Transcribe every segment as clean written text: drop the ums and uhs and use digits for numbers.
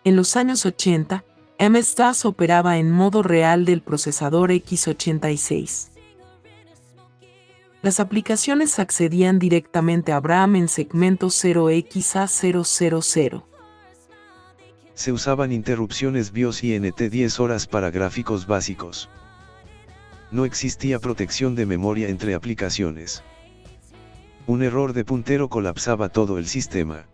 En los años 80, MS-DOS operaba en modo real del procesador x86. Las aplicaciones accedían directamente a RAM en segmento 0xa000. Se usaban interrupciones BIOS y NT10 horas para gráficos básicos. No existía protección de memoria entre aplicaciones. Un error de puntero colapsaba todo el sistema.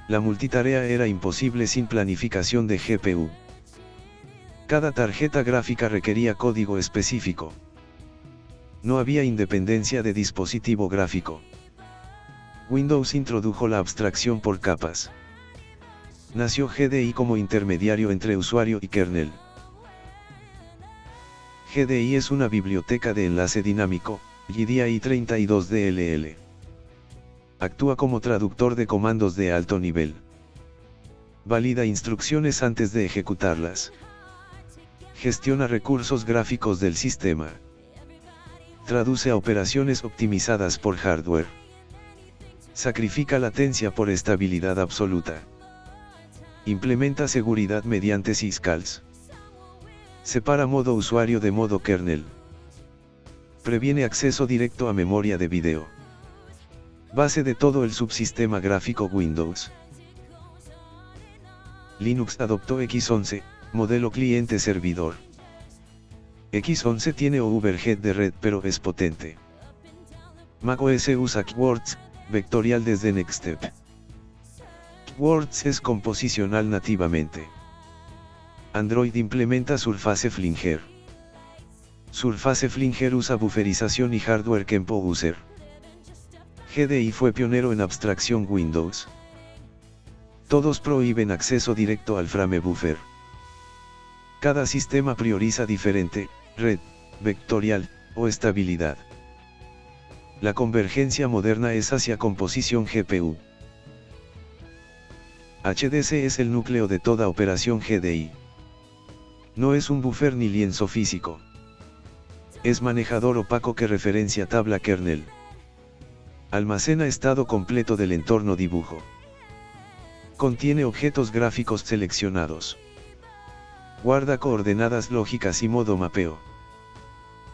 La multitarea era imposible sin planificación de GPU. Cada tarjeta gráfica requería código específico. No había independencia de dispositivo gráfico. Windows introdujo la abstracción por capas. Nació GDI como intermediario entre usuario y kernel. GDI es una biblioteca de enlace dinámico, GDI 32DLL. Actúa como traductor de comandos de alto nivel. Valida instrucciones antes de ejecutarlas. Gestiona recursos gráficos del sistema. Traduce a operaciones optimizadas por hardware. Sacrifica latencia por estabilidad absoluta. Implementa seguridad mediante syscalls. Separa modo usuario de modo kernel. Previene acceso directo a memoria de video. Base de todo el subsistema gráfico Windows. Linux adoptó X11, modelo cliente-servidor. X11 tiene overhead de red pero es potente. macOS usa keywords, vectorial desde Nextstep. Keywords es composicional nativamente. Android implementa Surface Flinger. Surface Flinger usa bufferización y hardware Kempo-User. GDI fue pionero en abstracción Windows. Todos prohíben acceso directo al frame buffer. Cada sistema prioriza diferente, red, vectorial, o estabilidad. La convergencia moderna es hacia composición GPU. HDC es el núcleo de toda operación GDI. No es un buffer ni lienzo físico. Es manejador opaco que referencia tabla kernel. Almacena estado completo del entorno dibujo. Contiene objetos gráficos seleccionados. Guarda coordenadas lógicas y modo mapeo.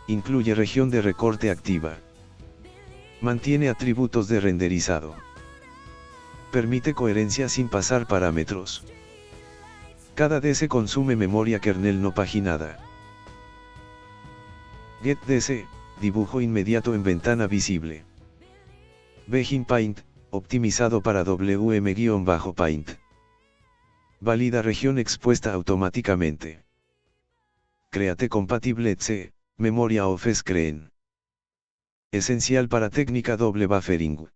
Incluye región de recorte activa. Mantiene atributos de renderizado. Permite coherencia sin pasar parámetros. Cada DC consume memoria kernel no paginada. GetDC, dibujo inmediato en ventana visible. Begin-Paint, optimizado para WM-Paint. Valida región expuesta automáticamente. Create compatible C, memoria of screen. Esencial para técnica doble buffering.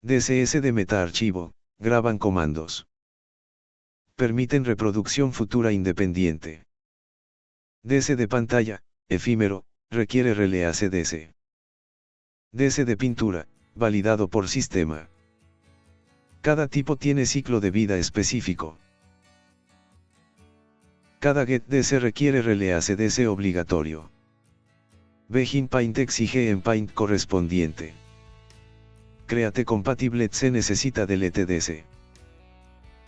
DCS de metaarchivo, graban comandos. Permiten reproducción futura independiente. DC de pantalla, efímero, requiere release DC. DC de pintura, validado por sistema. Cada tipo tiene ciclo de vida específico. Cada GetDC requiere release DC obligatorio. Begin-Paint exige en Paint correspondiente. Create compatible C necesita delete DC.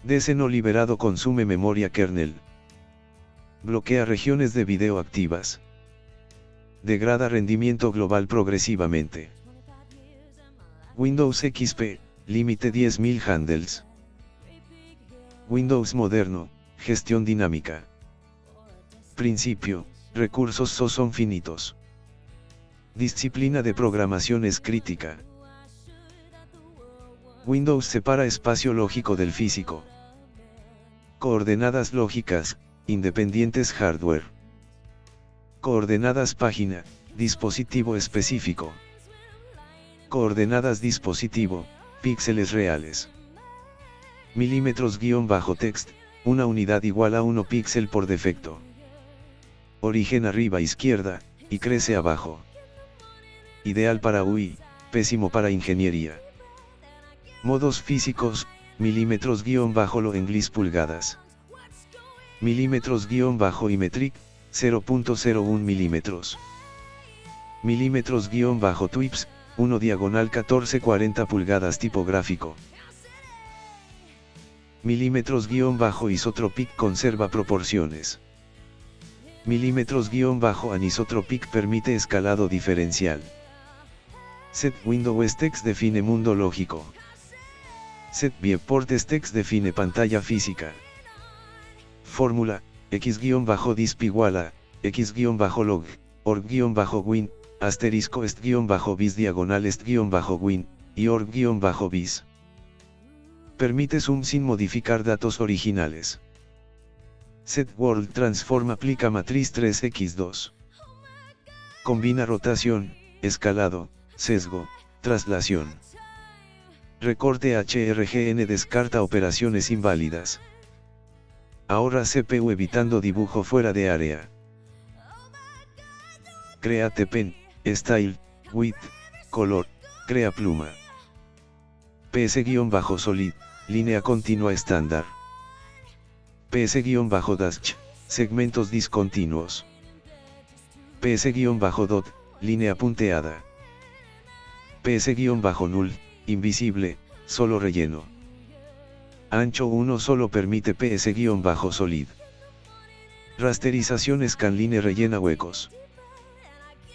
DC no liberado consume memoria kernel. Bloquea regiones de video activas. Degrada rendimiento global progresivamente. Windows XP, límite 10.000 handles. Windows moderno, gestión dinámica. Principio, recursos son finitos. Disciplina de programación es crítica. Windows separa espacio lógico del físico. Coordenadas lógicas, independientes hardware. Coordenadas página, dispositivo específico. Coordenadas dispositivo, píxeles reales. Milímetros-text, una unidad igual a 1 píxel por defecto. Origen arriba izquierda, y crece abajo. Ideal para UI, pésimo para ingeniería. Modos físicos, milímetros-lo English pulgadas. Milímetros-y-metric, 0.01 milímetros. Milímetros-twips, 1 diagonal 1440 pulgadas tipográfico. Milímetros-isotropic conserva proporciones. Milímetros-anisotropic permite escalado diferencial. Set Windows Text define mundo lógico. Set Viewport Text define pantalla física. Fórmula, x-disp igual a, x-log, org-win, asterisco est-bis diagonal est-win, y org-bis. Permite zoom sin modificar datos originales. Set World Transform aplica matriz 3x2. Combina rotación, escalado, sesgo, traslación. Recorte HRGN descarta operaciones inválidas. Ahorra CPU evitando dibujo fuera de área. Create pen, style, width, color, crea pluma. PS-solid, línea continua estándar. PS-dash, segmentos discontinuos. PS-dot, línea punteada. PS-null, invisible, solo relleno. Ancho 1 solo permite PS-solid. Rasterización scanline rellena huecos.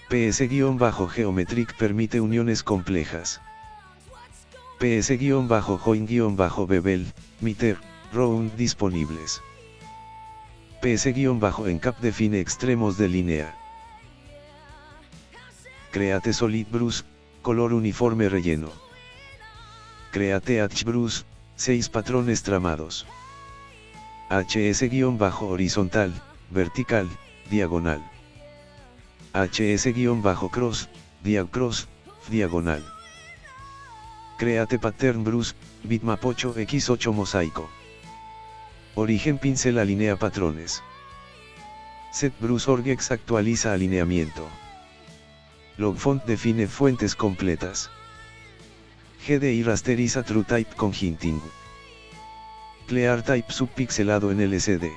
PS-geometric permite uniones complejas. PS-join-bevel, meter, round disponibles. PS-encap define extremos de línea. Create solid brush, color uniforme relleno. Create H brush, 6 patrones tramados. HS-horizontal, vertical, diagonal. HS-cross, cross, diagonal. Create pattern brush, bitmap 8x8 mosaico. Origen pincel alinea patrones. Set brush orgex actualiza alineamiento. Logfont define fuentes completas. GDI rasteriza TrueType con hinting. ClearType subpixelado en LCD.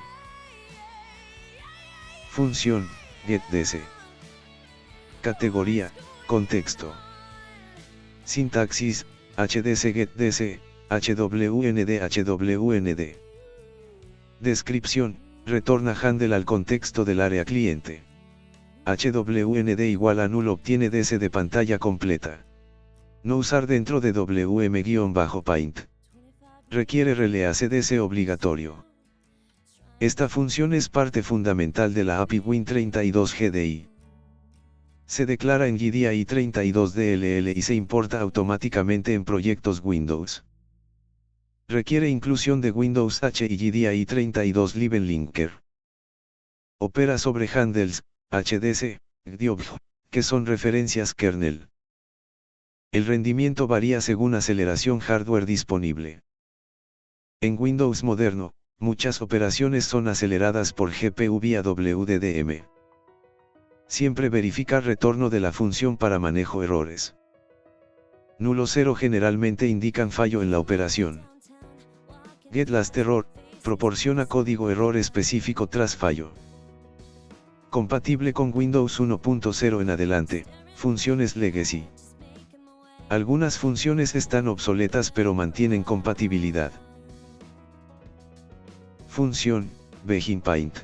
Función, getDC. Categoría, contexto. Sintaxis, HDC getDC, HWND. Descripción, retorna handle al contexto del área cliente. HWND igual a null obtiene DC de pantalla completa. No usar dentro de WM-paint. Requiere release DC obligatorio. Esta función es parte fundamental de la API Win32 GDI. Se declara en GDI 32 DLL y se importa automáticamente en proyectos Windows. Requiere inclusión de Windows H y GDI 32 Live Linker. Opera sobre handles, HDC, GDOBJ, que son referencias kernel. El rendimiento varía según aceleración hardware disponible. En Windows moderno, muchas operaciones son aceleradas por GPU vía WDDM. Siempre verificar retorno de la función para manejo errores. Nulo 0 generalmente indican fallo en la operación. GetLastError, proporciona código error específico tras fallo. Compatible con Windows 1.0 en adelante, funciones Legacy. Algunas funciones están obsoletas pero mantienen compatibilidad. Función, BegInPaint.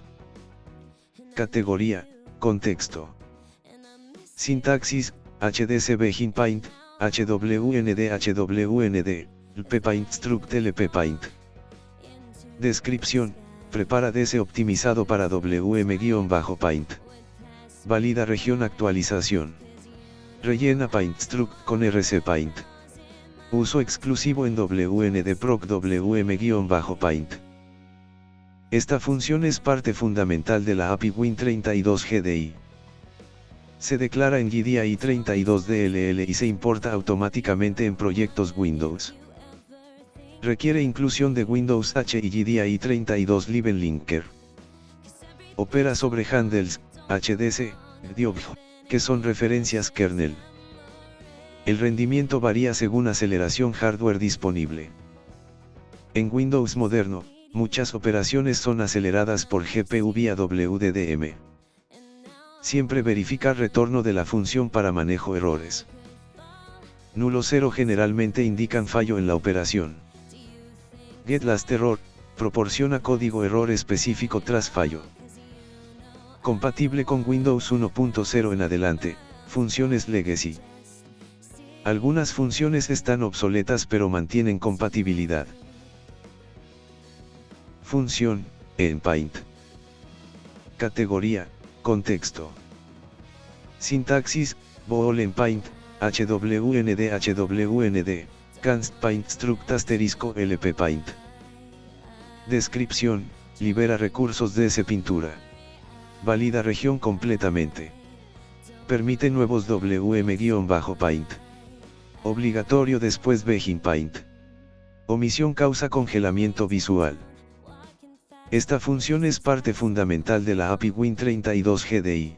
Categoría, contexto. Sintaxis, HDC BegInPaint, HWND, LPPaint struct LPPaint. Descripción, prepara DC optimizado para WM-paint. Valida región actualización. Rellena paint struct con RCPaint. Uso exclusivo en WNDproc WM-paint. Esta función es parte fundamental de la API Win32 GDI. Se declara en GDI 32 DLL y se importa automáticamente en proyectos Windows. Requiere inclusión de Windows H y GDI 32 Live Linker. Opera sobre handles, HDC, GDOBJ, que son referencias kernel. El rendimiento varía según aceleración hardware disponible. En Windows moderno, muchas operaciones son aceleradas por GPU vía WDDM. Siempre verificar retorno de la función para manejo errores. Nulo 0 generalmente indican fallo en la operación. GetLastError, proporciona código error específico tras fallo. Compatible con Windows 1.0 en adelante, funciones Legacy. Algunas funciones están obsoletas pero mantienen compatibilidad. Función, en Paint. Categoría, contexto. Sintaxis, bool en Paint, hwnd, canst paint struct *lp paint. Descripción, libera recursos de ese pintura. Valida región completamente. Permite nuevos wm-paint. Obligatorio después Begin Paint. Omisión causa congelamiento visual. Esta función es parte fundamental de la API Win32 GDI.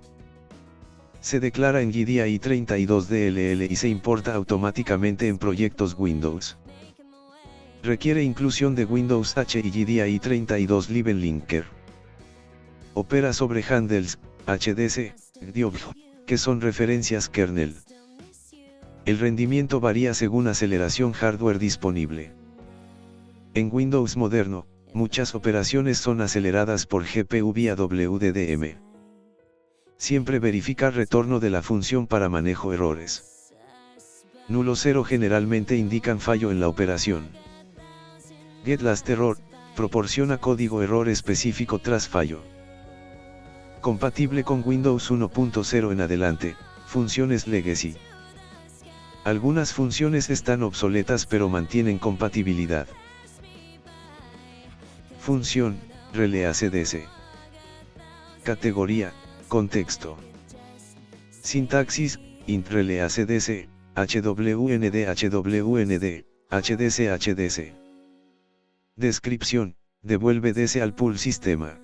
Se declara en GDI 32 DLL y se importa automáticamente en proyectos Windows. Requiere inclusión de Windows H y GDI 32 Live Linker. Opera sobre handles, HDC, GDOB, que son referencias kernel. El rendimiento varía según aceleración hardware disponible. En Windows moderno, muchas operaciones son aceleradas por GPU vía WDM. Siempre verificar retorno de la función para manejo errores. Nulo 0 generalmente indican fallo en la operación. GetLastError, proporciona código error específico tras fallo. Compatible con Windows 1.0 en adelante, funciones Legacy. Algunas funciones están obsoletas pero mantienen compatibilidad. Función, RelayACDC. Categoría, contexto. Sintaxis, int RelayACDC, hwnd, hdc. Descripción, devuelve DC al pool sistema.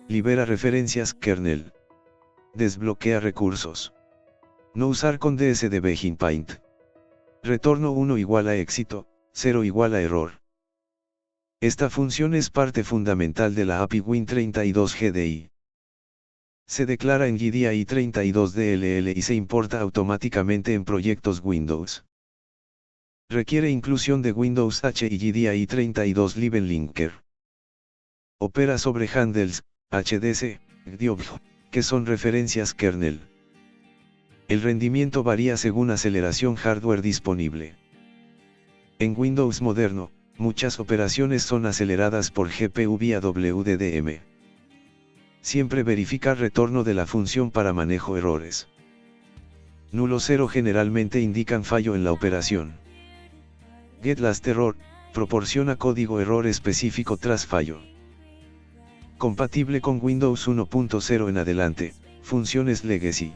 Libera referencias kernel. Desbloquea recursos. No usar con DS de Begin Paint. Retorno 1 igual a éxito, 0 igual a error. Esta función es parte fundamental de la API Win32 GDI. Se declara en GDI 32 DLL y se importa automáticamente en proyectos Windows. Requiere inclusión de Windows H y GDI 32 Live Linker. Opera sobre handles, HDC, GDOB, que son referencias kernel. El rendimiento varía según aceleración hardware disponible. En Windows moderno, muchas operaciones son aceleradas por GPU vía WDM. Siempre verificar retorno de la función para manejo errores. Nulo 0 generalmente indican fallo en la operación. GetLastError, proporciona código error específico tras fallo. Compatible con Windows 1.0 en adelante, funciones Legacy.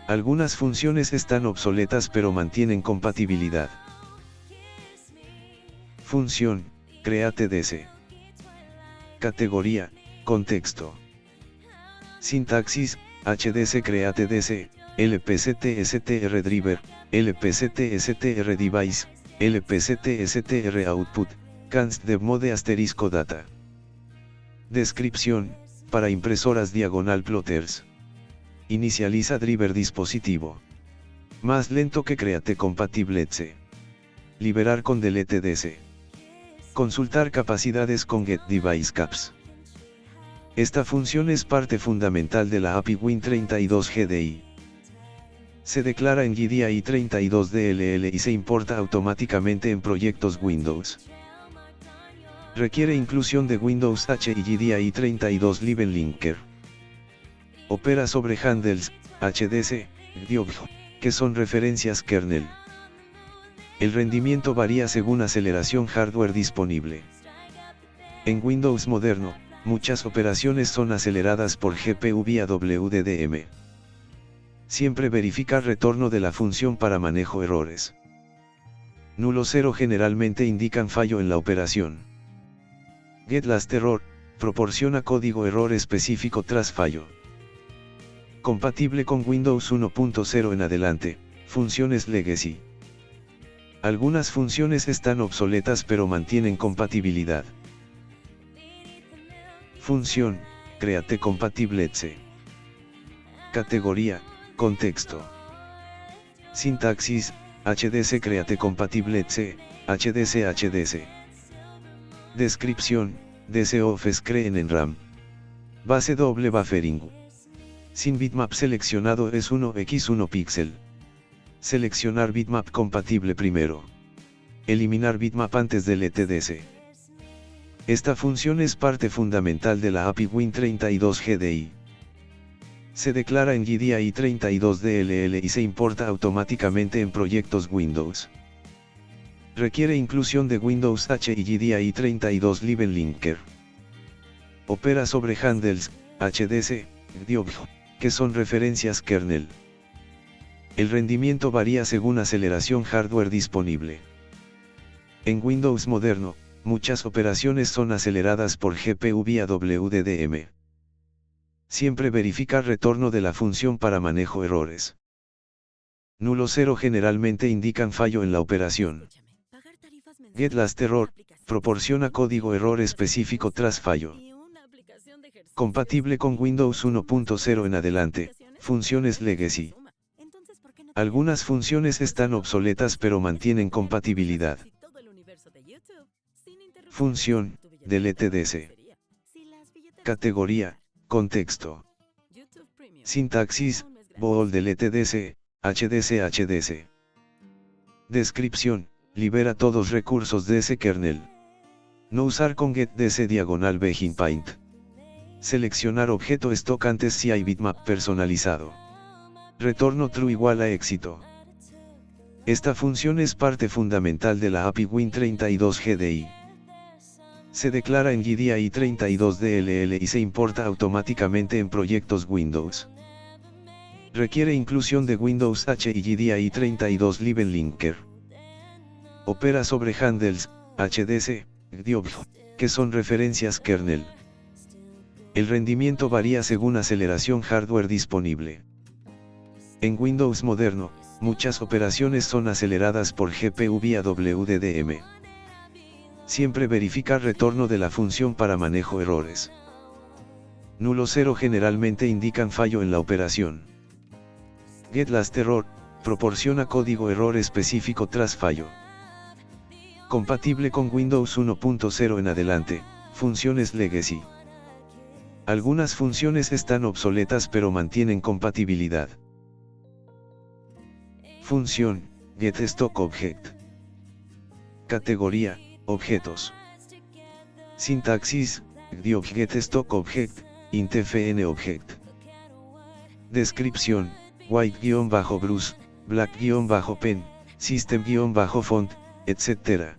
Algunas funciones están obsoletas pero mantienen compatibilidad. Función, CreateDC. Categoría, contexto. Sintaxis, HDC CreateDC, LPCT-STR Driver, LPCT-STR Device, LPCT-STR Output, canst debmode * data. Descripción, para impresoras diagonal plotters. Inicializa driver dispositivo. Más lento que CreateCompatible-C. Liberar con DeleteDC. Consultar capacidades con getDeviceCaps. Esta función es parte fundamental de la API Win32 GDI. Se declara en GDI 32 DLL y se importa automáticamente en proyectos Windows. Requiere inclusión de Windows H y GDI 32 Live Linker. Opera sobre handles, HDC, GDOB, que son referencias kernel. El rendimiento varía según aceleración hardware disponible. En Windows moderno, muchas operaciones son aceleradas por GPU vía WDM. Siempre verificar retorno de la función para manejo errores. Nulo 0 generalmente indican fallo en la operación. GetLastError, proporciona código error específico tras fallo. Compatible con Windows 1.0 en adelante, funciones Legacy. Algunas funciones están obsoletas pero mantienen compatibilidad. Función, CreateCompatible-C. Categoría, contexto. Sintaxis, HDC CreateCompatible-C, HDC. Descripción, DCOFs creen en RAM. Base doble buffering. Sin bitmap seleccionado es 1x1 píxel. Seleccionar bitmap compatible primero. Eliminar bitmap antes del ETDC. Esta función es parte fundamental de la API Win32 GDI. Se declara en GDI 32DLL y se importa automáticamente en proyectos Windows. Requiere inclusión de Windows H y GDI 32 Live Linker. Opera sobre handles, HDC, GDOBJ, que son referencias kernel. El rendimiento varía según aceleración hardware disponible. En Windows moderno, muchas operaciones son aceleradas por GPU vía WDDM. Siempre verificar retorno de la función para manejo errores. Nulo 0 generalmente indican fallo en la operación. GetLastError proporciona código error específico tras fallo. Compatible con Windows 1.0 en adelante, funciones Legacy. Algunas funciones están obsoletas pero mantienen compatibilidad. Función, del ETDC. Categoría, contexto. Sintaxis, bool del ETDC, HDC. Descripción, libera todos recursos de ese kernel. No usar con getDC /begin paint. Seleccionar objeto stock antes si hay bitmap personalizado. Retorno true igual a éxito. Esta función es parte fundamental de la API Win32 GDI. Se declara en GDI 32DLL y se importa automáticamente en proyectos Windows. Requiere inclusión de Windows H y GDI 32 Live Linker. Opera sobre handles, HDC, GDOBJ, que son referencias kernel. El rendimiento varía según aceleración hardware disponible. En Windows moderno, muchas operaciones son aceleradas por GPU vía WDDM. Siempre verificar retorno de la función para manejo errores. Nulo 0 generalmente indican fallo en la operación. GetLastError proporciona código error específico tras fallo. Compatible con Windows 1.0 en adelante, funciones Legacy. Algunas funciones están obsoletas pero mantienen compatibilidad. Función, getStockObject. Categoría, objetos. Sintaxis, GDOBJ getStockObject, intFNObject. Descripción, white-bruce, black-pen, system-font, etc.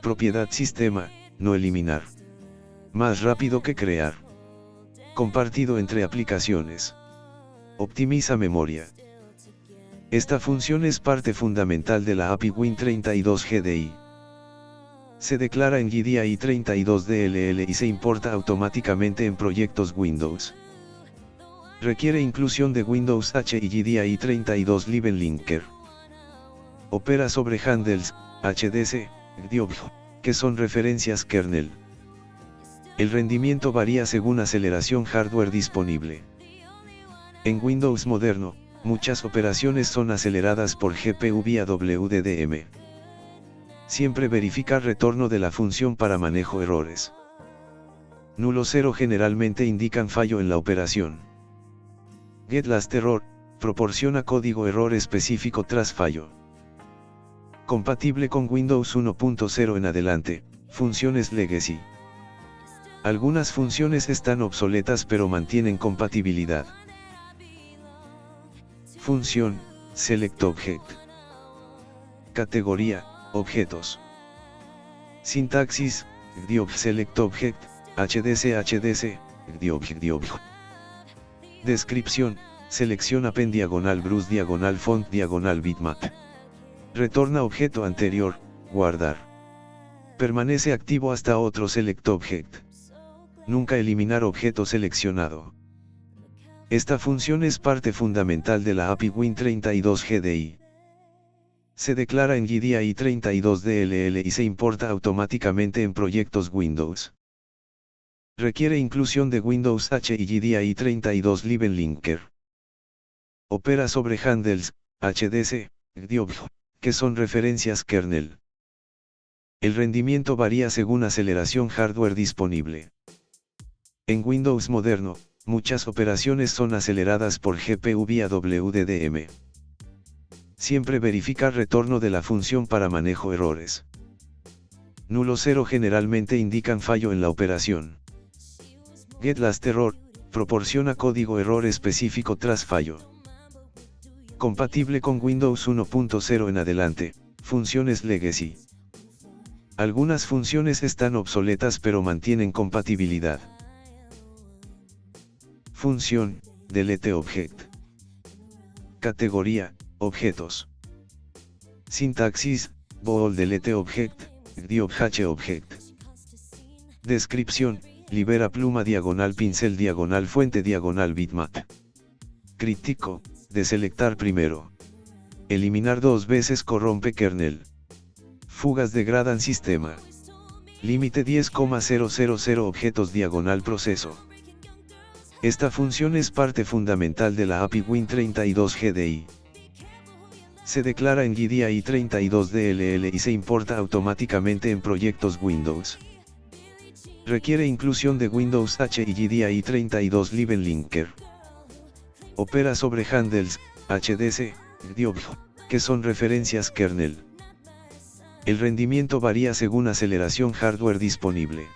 Propiedad sistema, no eliminar. Más rápido que crear. Compartido entre aplicaciones. Optimiza memoria. Esta función es parte fundamental de la API Win32 GDI. Se declara en GDI 32DLL y se importa automáticamente en proyectos Windows. Requiere inclusión de Windows H y GDI 32 Live Linker. Opera sobre handles, HDC, GDOBJ, que son referencias kernel. El rendimiento varía según aceleración hardware disponible. En Windows moderno, muchas operaciones son aceleradas por GPU vía WDDM. Siempre verificar retorno de la función para manejo errores. Nulo 0 generalmente indican fallo en la operación. GetLastError proporciona código error específico tras fallo. Compatible con Windows 1.0 en adelante, funciones Legacy. Algunas funciones están obsoletas pero mantienen compatibilidad. Función, SelectObject. Categoría, objetos. Sintaxis, GDOBJ SelectObject, HDC, GDOBJ. Descripción, selecciona pen /bruce /font /bitmap. Retorna objeto anterior, guardar. Permanece activo hasta otro SelectObject. Nunca eliminar objeto seleccionado. Esta función es parte fundamental de la API Win32 GDI. Se declara en GDI 32DLL y se importa automáticamente en proyectos Windows. Requiere inclusión de Windows H y GDI 32 Live Linker. Opera sobre handles, HDC, GDOBJ, que son referencias kernel. El rendimiento varía según aceleración hardware disponible. En Windows moderno, muchas operaciones son aceleradas por GPU vía WDDM. Siempre verificar retorno de la función para manejo errores. Nulo 0 generalmente indican fallo en la operación. GetLastError, proporciona código error específico tras fallo. Compatible con Windows 1.0 en adelante, funciones Legacy. Algunas funciones están obsoletas pero mantienen compatibilidad. Función, Delete Object. Categoría, objetos. Sintaxis, bool delete object, diobhache object. Descripción, libera pluma diagonal pincel diagonal fuente diagonal bitmap. Crítico, deselectar primero. Eliminar dos veces corrompe kernel. Fugas degradan sistema. Límite 10,000 objetos diagonal proceso. Esta función es parte fundamental de la API Win32 GDI. Se declara en GDI 32DLL y se importa automáticamente en proyectos Windows. Requiere inclusión de Windows H y GDI 32 Live Linker. Opera sobre handles, HDC, DIOB, que son referencias kernel. El rendimiento varía según aceleración hardware disponible.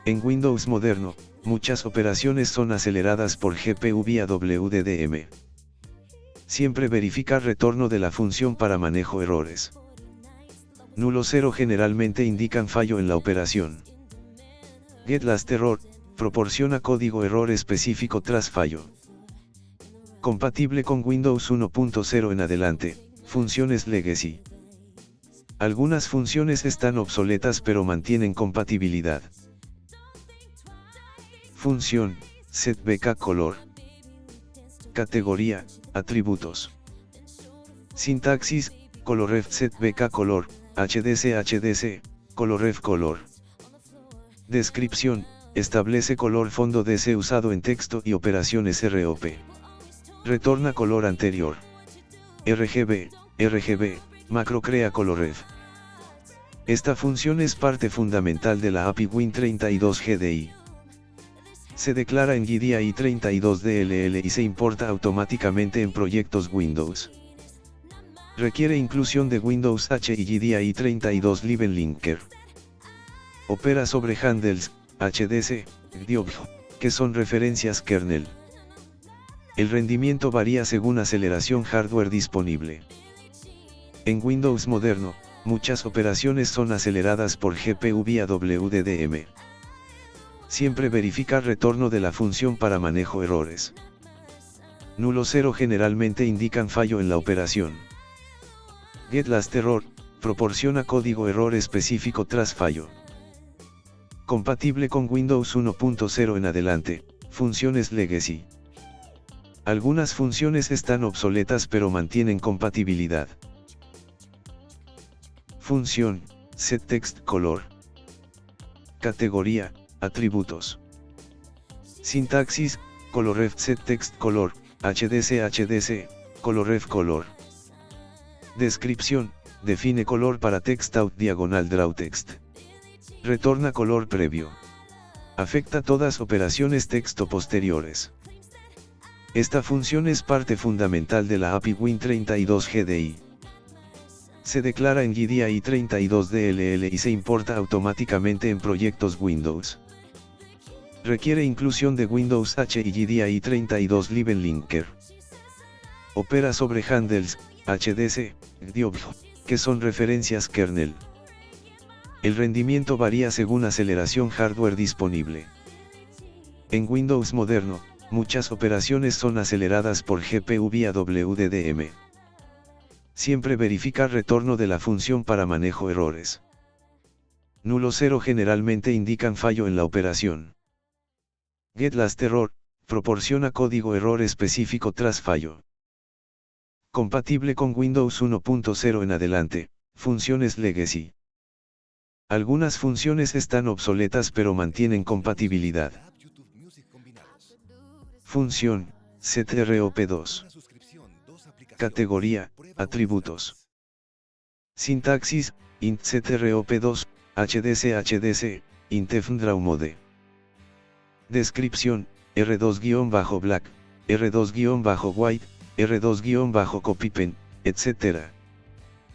En Windows moderno, muchas operaciones son aceleradas por GPU vía WDDM. Siempre verificar retorno de la función para manejo errores. Nulo 0 generalmente indican fallo en la operación. GetLastError, proporciona código error específico tras fallo. Compatible con Windows 1.0 en adelante, funciones Legacy. Algunas funciones están obsoletas pero mantienen compatibilidad. Función, setBKColor. Categoría, atributos. Sintaxis, colorref setBKColor, HDC, colorref color. Descripción, establece color fondo DC usado en texto y operaciones ROP. Retorna color anterior. RGB, macro crea colorref. Esta función es parte fundamental de la API Win32 GDI. Se declara en GDI 32DLL y se importa automáticamente en proyectos Windows. Requiere inclusión de Windows H y GDI 32 Live Linker. Opera sobre handles, HDC, DIOB, que son referencias kernel. El rendimiento varía según aceleración hardware disponible. En Windows moderno, muchas operaciones son aceleradas por GPU vía WDDM. Siempre verificar retorno de la función para manejo errores. Nulo 0 generalmente indican fallo en la operación. GetLastError, proporciona código error específico tras fallo. Compatible con Windows 1.0 en adelante, funciones Legacy. Algunas funciones están obsoletas pero mantienen compatibilidad. Función, setTextColor. Categoría, atributos. Sintaxis, colorref setTextColor, HDC, colorref color. Descripción, define color para textout diagonal drawText. Retorna color previo. Afecta todas operaciones texto posteriores. Esta función es parte fundamental de la API Win32 GDI. Se declara en GDI 32DLL y se importa automáticamente en proyectos Windows. Requiere inclusión de Windows H y GDI 32 Live Linker. Opera sobre handles, HDC, DIOB, que son referencias kernel. El rendimiento varía según aceleración hardware disponible. En Windows moderno, muchas operaciones son aceleradas por GPU vía WDDM. Siempre verificar retorno de la función para manejo errores. Nulo 0 generalmente indican fallo en la operación. GetLastError, proporciona código error específico tras fallo. Compatible con Windows 1.0 en adelante, funciones Legacy. Algunas funciones están obsoletas pero mantienen compatibilidad. Función, setrop2. Categoría, atributos. Sintaxis, int CTROP2, HDC, intefndraumode. Descripción, R2-black, R2-white, R2-copypen, etc.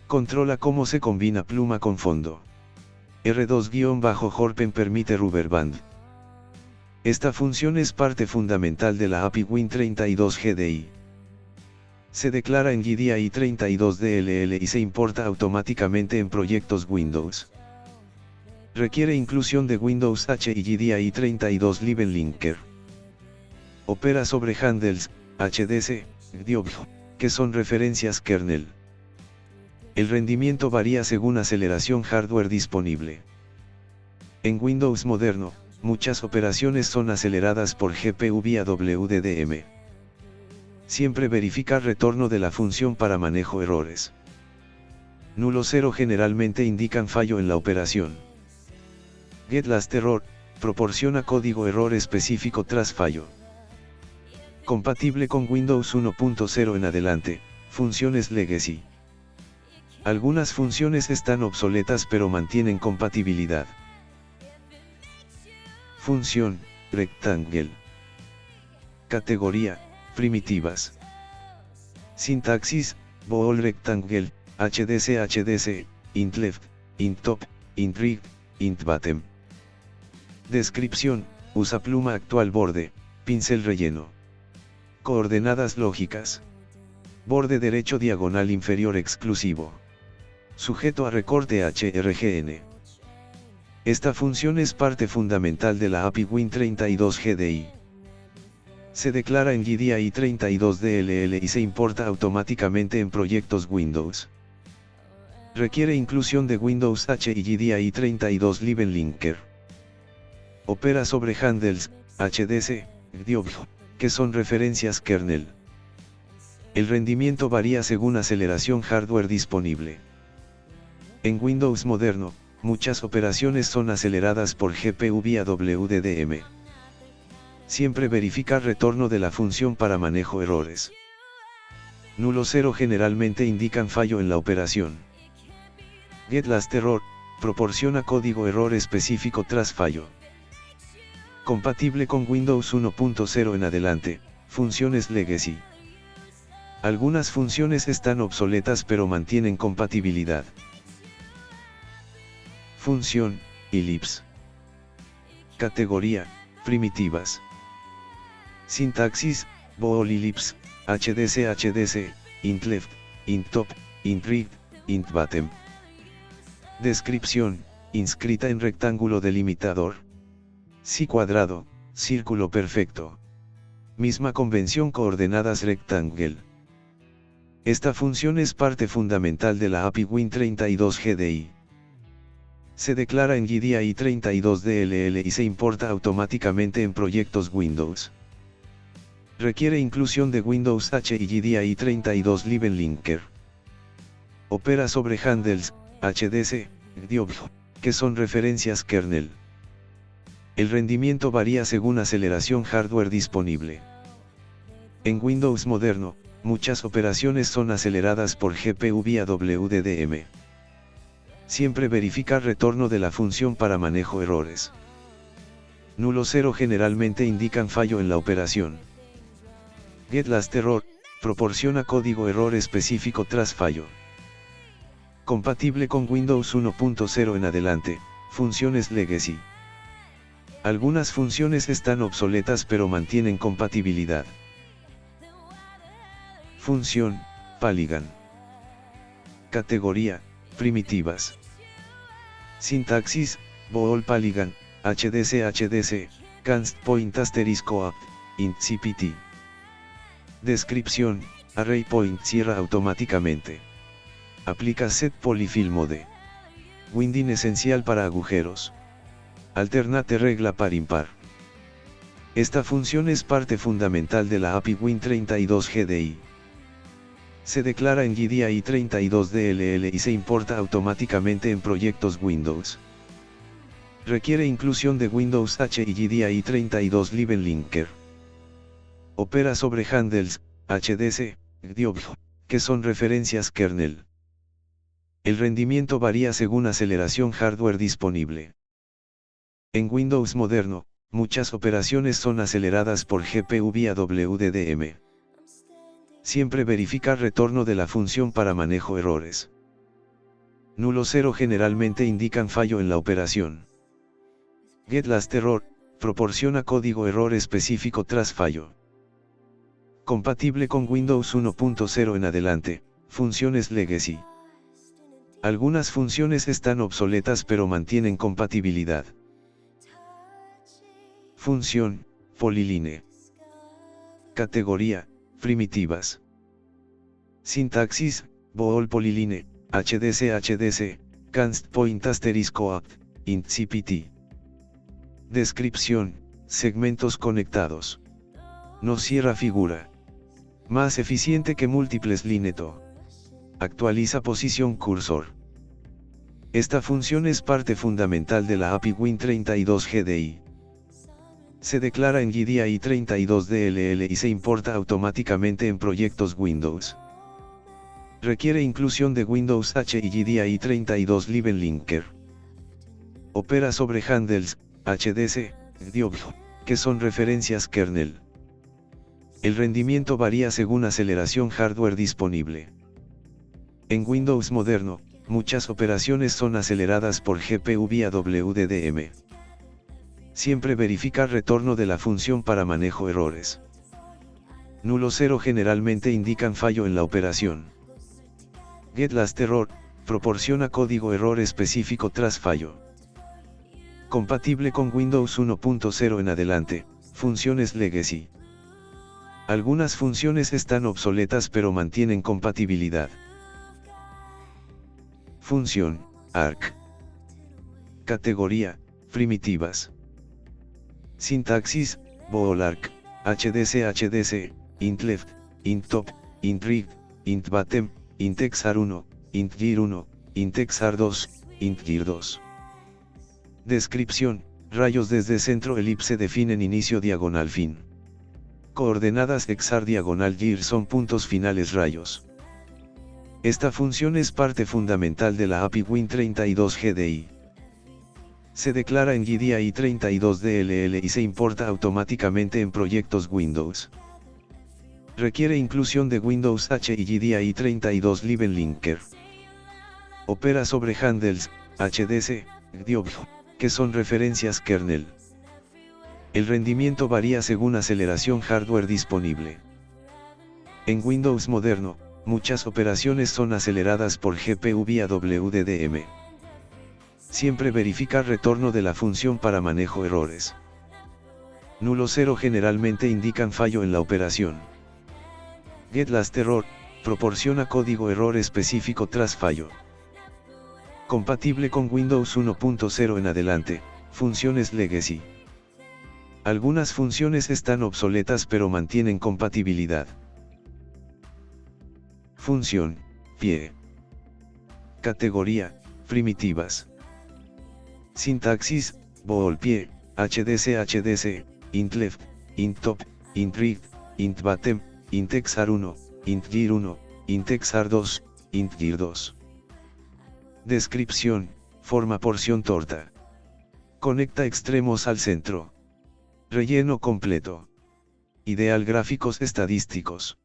Controla cómo se combina pluma con fondo. R2-Jorpen permite rubberband. Esta función es parte fundamental de la API Win32 GDI. Se declara en GDI 32DLL y se importa automáticamente en proyectos Windows. Requiere inclusión de Windows H y GDI 32 Live Linker. Opera sobre handles, HDC, que son referencias kernel. El rendimiento varía según aceleración hardware disponible. En Windows moderno, muchas operaciones son aceleradas por GPU vía WDDM. Siempre verificar retorno de la función para manejo errores. Nulo 0 generalmente indican fallo en la operación. GetLastError, proporciona código error específico tras fallo. Compatible con Windows 1.0 en adelante, funciones Legacy. Algunas funciones están obsoletas pero mantienen compatibilidad. Función, Rectangle. Categoría, primitivas. Sintaxis, bool rectangle, HDC, int left, int top, int right, int bottom. Descripción, usa pluma actual borde, pincel relleno. Coordenadas lógicas. Borde derecho diagonal inferior exclusivo. Sujeto a recorte HRGN. Esta función es parte fundamental de la API Win32 GDI. Se declara en GDI 32DLL y se importa automáticamente en proyectos Windows. Requiere inclusión de Windows H y GDI 32 Live Linker. Opera sobre handles, HDC, que son referencias kernel. El rendimiento varía según aceleración hardware disponible. En Windows moderno, muchas operaciones son aceleradas por GPU vía WDDM. Siempre verificar retorno de la función para manejo errores. Nulo 0 generalmente indican fallo en la operación. GetLastError, proporciona código error específico tras fallo. Compatible con Windows 1.0 en adelante, funciones Legacy. Algunas funciones están obsoletas pero mantienen compatibilidad. Función, ellipse. Categoría, primitivas. Sintaxis, bool ellipse, HDC, int left, int top, int right, int bottom. Descripción, inscrita en rectángulo delimitador. Si cuadrado, círculo perfecto. Misma convención coordenadas rectangle. Esta función es parte fundamental de la API Win32 GDI. Se declara en GDI 32DLL y se importa automáticamente en proyectos Windows. Requiere inclusión de Windows H y GDI 32 Live Linker. Opera sobre handles, HDC, que son referencias kernel. El rendimiento varía según aceleración hardware disponible. En Windows moderno, muchas operaciones son aceleradas por GPU vía WDDM. Siempre verificar retorno de la función para manejo errores. Nulo 0 generalmente indican fallo en la operación. GetLastError, proporciona código error específico tras fallo. Compatible con Windows 1.0 en adelante, funciones Legacy. Algunas funciones están obsoletas pero mantienen compatibilidad. Función, Polygon. Categoría, primitivas. Sintaxis, bool Polygon, HDC, canst point *apt, int cpt. Descripción, array point cierra automáticamente. Aplica set polyfill mode. Winding esencial para agujeros. Alternate regla par impar. Esta función es parte fundamental de la API Win32 GDI. Se declara en GDI 32DLL y se importa automáticamente en proyectos Windows. Requiere inclusión de Windows H y GDI 32 Live Linker. Opera sobre handles, HDC, que son referencias kernel. El rendimiento varía según aceleración hardware disponible. En Windows moderno, muchas operaciones son aceleradas por GPU vía WDM. Siempre verificar retorno de la función para manejo errores. Nulo 0 generalmente indican fallo en la operación. GetLastError proporciona código error específico tras fallo. Compatible con Windows 1.0 en adelante, funciones Legacy. Algunas funciones están obsoletas pero mantienen compatibilidad. Función, Polyline. Categoría, primitivas. Sintaxis, Bool Polyline, HDC, Canst Point *apt, int CPT. Descripción, segmentos conectados. No cierra figura. Más eficiente que múltiples lineto. Actualiza posición cursor. Esta función es parte fundamental de la API Win32 GDI. Se declara en GDI 32DLL y se importa automáticamente en proyectos Windows. Requiere inclusión de Windows H y GDI 32 Live Linker. Opera sobre handles, HDC, DIOBJ, que son referencias kernel. El rendimiento varía según aceleración hardware disponible. En Windows moderno, muchas operaciones son aceleradas por GPU vía WDM. Siempre verificar retorno de la función para manejo errores. Nulo 0 generalmente indican fallo en la operación. GetLastError proporciona código error específico tras fallo. Compatible con Windows 1.0 en adelante, funciones Legacy. Algunas funciones están obsoletas pero mantienen compatibilidad. Función, ARC. Categoría, primitivas. Sintaxis, Boolarc, HDC, int left, int top, int right, int bottom, int exar1, int gir1, int exar2, int gir2. Descripción, rayos desde centro elipse definen inicio diagonal fin. Coordenadas exar diagonal gir son puntos finales rayos. Esta función es parte fundamental de la API Win32 GDI. Se declara en GDI 32DLL y se importa automáticamente en proyectos Windows. Requiere inclusión de Windows H y GDI 32 Live Linker. Opera sobre handles, HDC, DIOBJ, que son referencias kernel. El rendimiento varía según aceleración hardware disponible. En Windows moderno, muchas operaciones son aceleradas por GPU vía WDM. Siempre verificar retorno de la función para manejo errores. Nulo 0 generalmente indican fallo en la operación. GetLastError proporciona código error específico tras fallo. Compatible con Windows 1.0 en adelante, funciones Legacy. Algunas funciones están obsoletas pero mantienen compatibilidad. Función, PIE. Categoría, primitivas. Sintaxis, Bool PIE, HDC, int left, int top, int right, int bottom, int exar1, int gir1, int exar2, int gir2. Descripción, forma porción torta. Conecta extremos al centro. Relleno completo. Ideal gráficos estadísticos.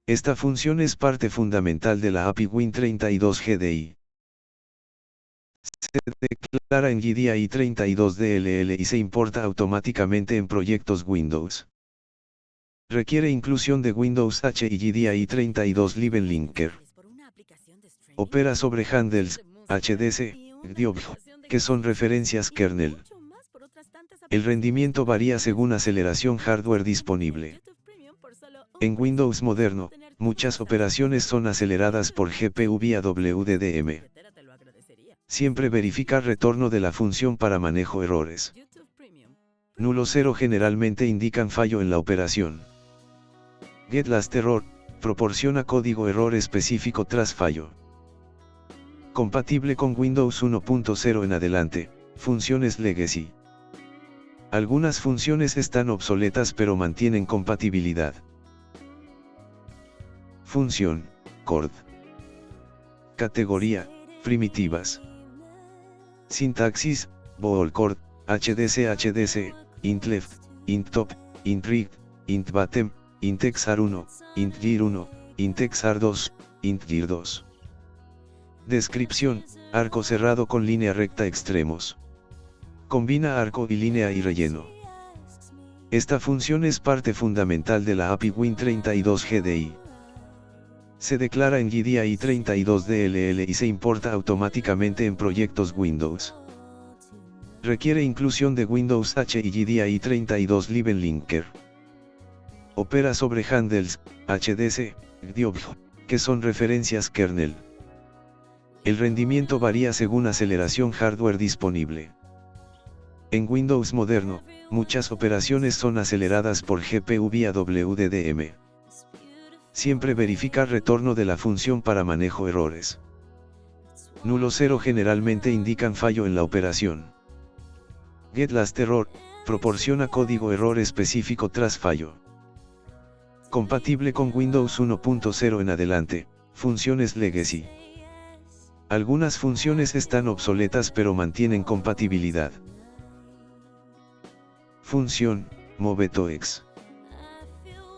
Esta función es parte fundamental de la API Win32 GDI. Se declara en GDI 32DLL y se importa automáticamente en proyectos Windows. Requiere inclusión de Windows H y GDI 32 Live Linker. Opera sobre handles, HDC, DIOBJ, que son referencias kernel. El rendimiento varía según aceleración hardware disponible. En Windows moderno, muchas operaciones son aceleradas por GPU vía WDM. Siempre verificar retorno de la función para manejo errores. Nulo 0 generalmente indican fallo en la operación. GetLastError proporciona código error específico tras fallo. Compatible con Windows 1.0 en adelante, funciones Legacy. Algunas funciones están obsoletas pero mantienen compatibilidad. Función, CORD. Categoría, primitivas. Sintaxis, bool chord, HDC, int left, int top, int right, int bottom, int exar1, int gir1, int exar2, int gir2. Descripción, arco cerrado con línea recta extremos. Combina arco y línea y relleno. Esta función es parte fundamental de la API Win32 GDI. Se declara en GDI 32 DLL y se importa automáticamente en proyectos Windows. Requiere inclusión de Windows H y GDI 32 Live Linker. Opera sobre handles, HDC, GDOBJ, que son referencias kernel. El rendimiento varía según aceleración hardware disponible. En Windows moderno, muchas operaciones son aceleradas por GPU vía WDDM. Siempre verificar retorno de la función para manejo errores. Nulo 0 generalmente indican fallo en la operación. GetLastError, proporciona código error específico tras fallo. Compatible con Windows 1.0 en adelante, funciones Legacy. Algunas funciones están obsoletas pero mantienen compatibilidad. Función, MoveToEx.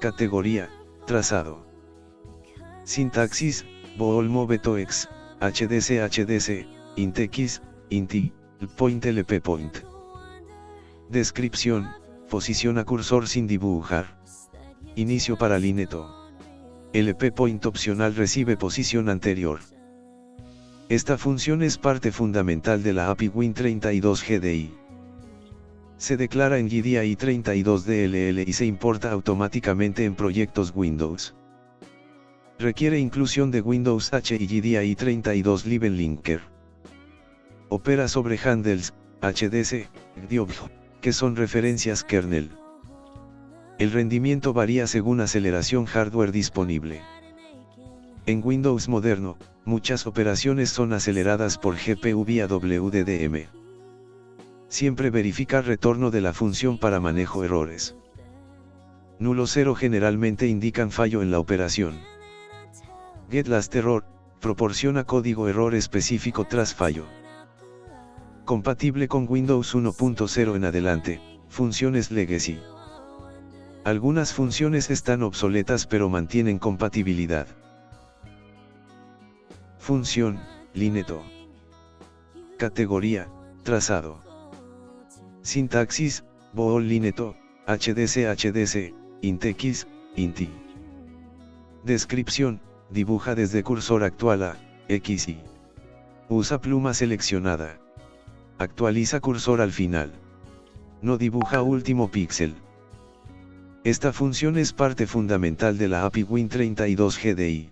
Categoría, trazado. Sintaxis, bool MoveToEx, HDC, IntX, IntI, point LP point. Descripción, posiciona cursor sin dibujar. Inicio para Lineto. LP point opcional recibe posición anterior. Esta función es parte fundamental de la API Win32 GDI. Se declara en GDI 32 DLL y se importa automáticamente en proyectos Windows. Requiere inclusión de Windows H y GDI 32 Live Linker. Opera sobre handles, HDC, GDOBJ, que son referencias kernel. El rendimiento varía según aceleración hardware disponible. En Windows moderno, muchas operaciones son aceleradas por GPU vía WDDM. Siempre verificar retorno de la función para manejo errores. Nulo 0 generalmente indican fallo en la operación. GetLastError, proporciona código error específico tras fallo. Compatible con Windows 1.0 en adelante, funciones Legacy. Algunas funciones están obsoletas pero mantienen compatibilidad. Función, Lineto. Categoría, trazado. Sintaxis, bool Lineto, HDC, IntX, IntI. Descripción, dibuja desde cursor actual a XY. Usa pluma seleccionada. Actualiza cursor al final. No dibuja último píxel. Esta función es parte fundamental de la API Win32 GDI.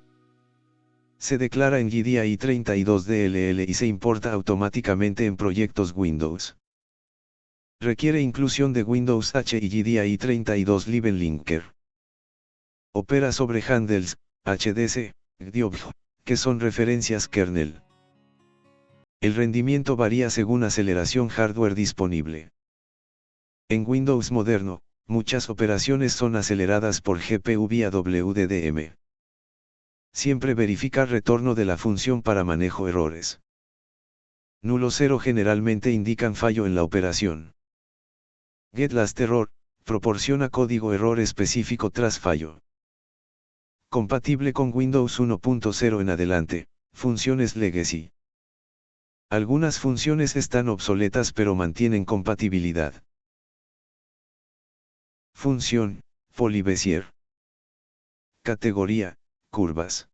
Se declara en GDI 32 DLL y se importa automáticamente en proyectos Windows. Requiere inclusión de Windows H y GDI 32 Live Linker. Opera sobre handles, HDC, GDOBJ, que son referencias kernel. El rendimiento varía según aceleración hardware disponible. En Windows moderno, muchas operaciones son aceleradas por GPU vía WDDM. Siempre verificar retorno de la función para manejo errores. Nulo 0 generalmente indican fallo en la operación. GetLastError, proporciona código error específico tras fallo. Compatible con Windows 1.0 en adelante, funciones Legacy. Algunas funciones están obsoletas pero mantienen compatibilidad. Función, PolyBezier. Categoría, curvas.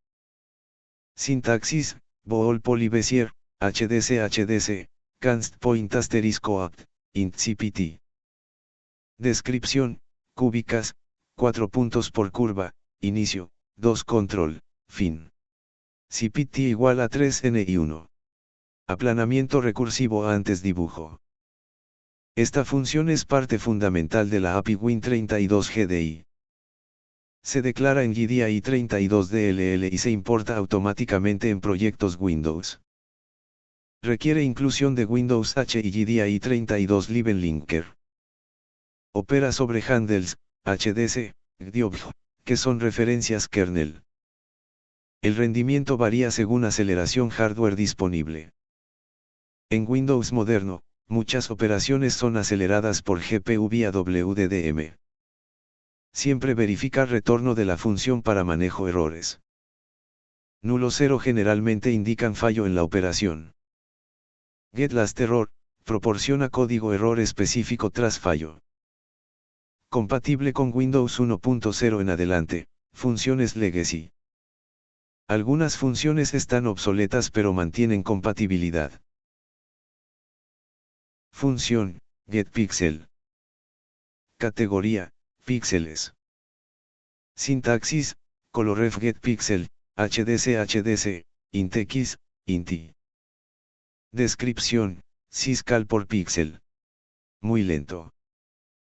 Sintaxis, bool PolyBezier, HDC, const point *apt, int CPT. Descripción, cúbicas, 4 puntos por curva, inicio, 2 control, fin. CPT igual a 3n y 1. Aplanamiento recursivo antes dibujo. Esta función es parte fundamental de la API Win32 GDI. Se declara en GDI 32 DLL y se importa automáticamente en proyectos Windows. Requiere inclusión de Windows H y GDI 32 Live Linker. Opera sobre handles, HDC, GDOBJ, que son referencias kernel. El rendimiento varía según aceleración hardware disponible. En Windows moderno, muchas operaciones son aceleradas por GPU vía WDM. Siempre verificar retorno de la función para manejo errores. Nulo 0 generalmente indican fallo en la operación. GetLastError, proporciona código error específico tras fallo. Compatible con Windows 1.0 en adelante, funciones Legacy. Algunas funciones están obsoletas pero mantienen compatibilidad. Función, getPixel. Categoría, píxeles. Sintaxis, colorref getPixel, HDC, IntX, INTI. Descripción, syscal por píxel. Muy lento.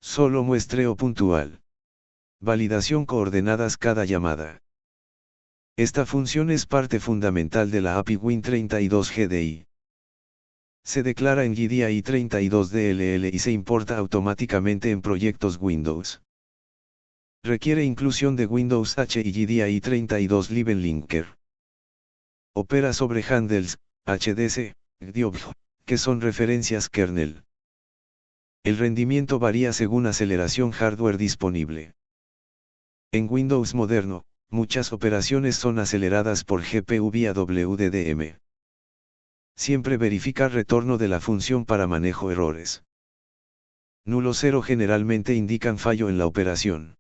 Solo muestreo puntual. Validación coordenadas cada llamada. Esta función es parte fundamental de la API Win32 GDI. Se declara en GDI 32DLL y se importa automáticamente en proyectos Windows. Requiere inclusión de Windows H y GDI 32 Live Linker. Opera sobre handles, HDC, GDOBJ, que son referencias kernel. El rendimiento varía según aceleración hardware disponible. En Windows moderno, muchas operaciones son aceleradas por GPU vía WDM. Siempre verificar retorno de la función para manejo errores. Nulo 0 generalmente indican fallo en la operación.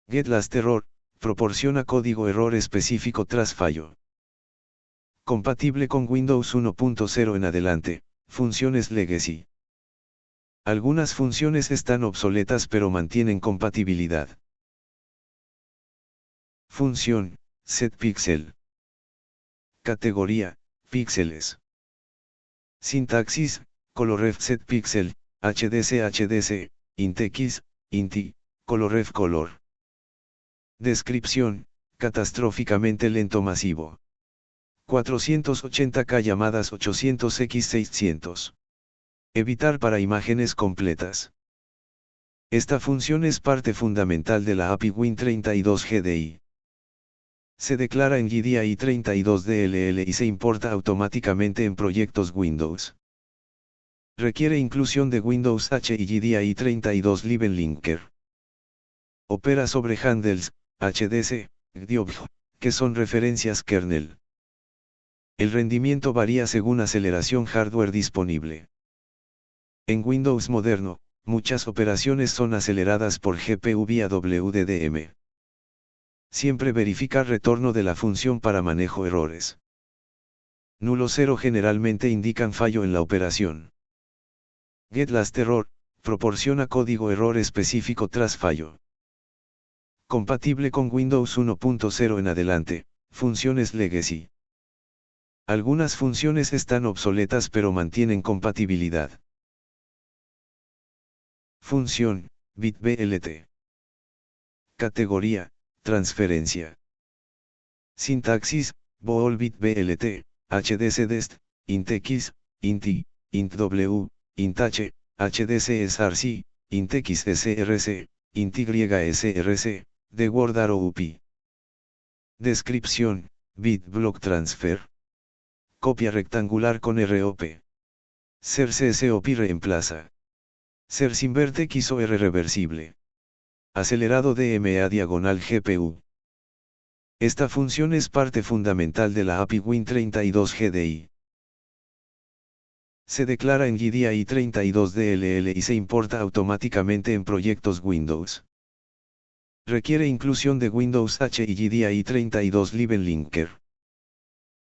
GetLastError, proporciona código error específico tras fallo. Compatible con Windows 1.0 en adelante, funciones Legacy. Algunas funciones están obsoletas pero mantienen compatibilidad. Función, setPixel. Categoría, píxeles. Sintaxis, colorref setPixel, HDC, IntX, INTI, colorref color. Descripción, catastróficamente lento masivo. 480K llamadas 800x600. Evitar para imágenes completas. Esta función es parte fundamental de la API Win32 GDI. Se declara en GDI 32DLL y se importa automáticamente en proyectos Windows. Requiere inclusión de Windows H y GDI 32 Live Linker. Opera sobre handles, HDC, GDOBJ, que son referencias kernel. El rendimiento varía según aceleración hardware disponible. En Windows moderno, muchas operaciones son aceleradas por GPU vía WDM. Siempre verificar retorno de la función para manejo errores. Nulo 0 generalmente indican fallo en la operación. GetLastError, proporciona código error específico tras fallo. Compatible con Windows 1.0 en adelante, funciones Legacy. Algunas funciones están obsoletas pero mantienen compatibilidad. Función, bitBLT. Categoría, transferencia. Sintaxis, bool bitBLT, HDCDEST, IntX, INTI, IntW, IntH, HDCSRC, IntXSRC, IntYSRC, de Word ROUP. Descripción, bit block transfer. Copia rectangular con ROP. Ser CSOP reemplaza. Ser sin vertex o R reversible. Acelerado DMA diagonal GPU. Esta función es parte fundamental de la API Win32 GDI. Se declara en GDI 32DLL y se importa automáticamente en proyectos Windows. Requiere inclusión de Windows H y GDI 32 Live Linker.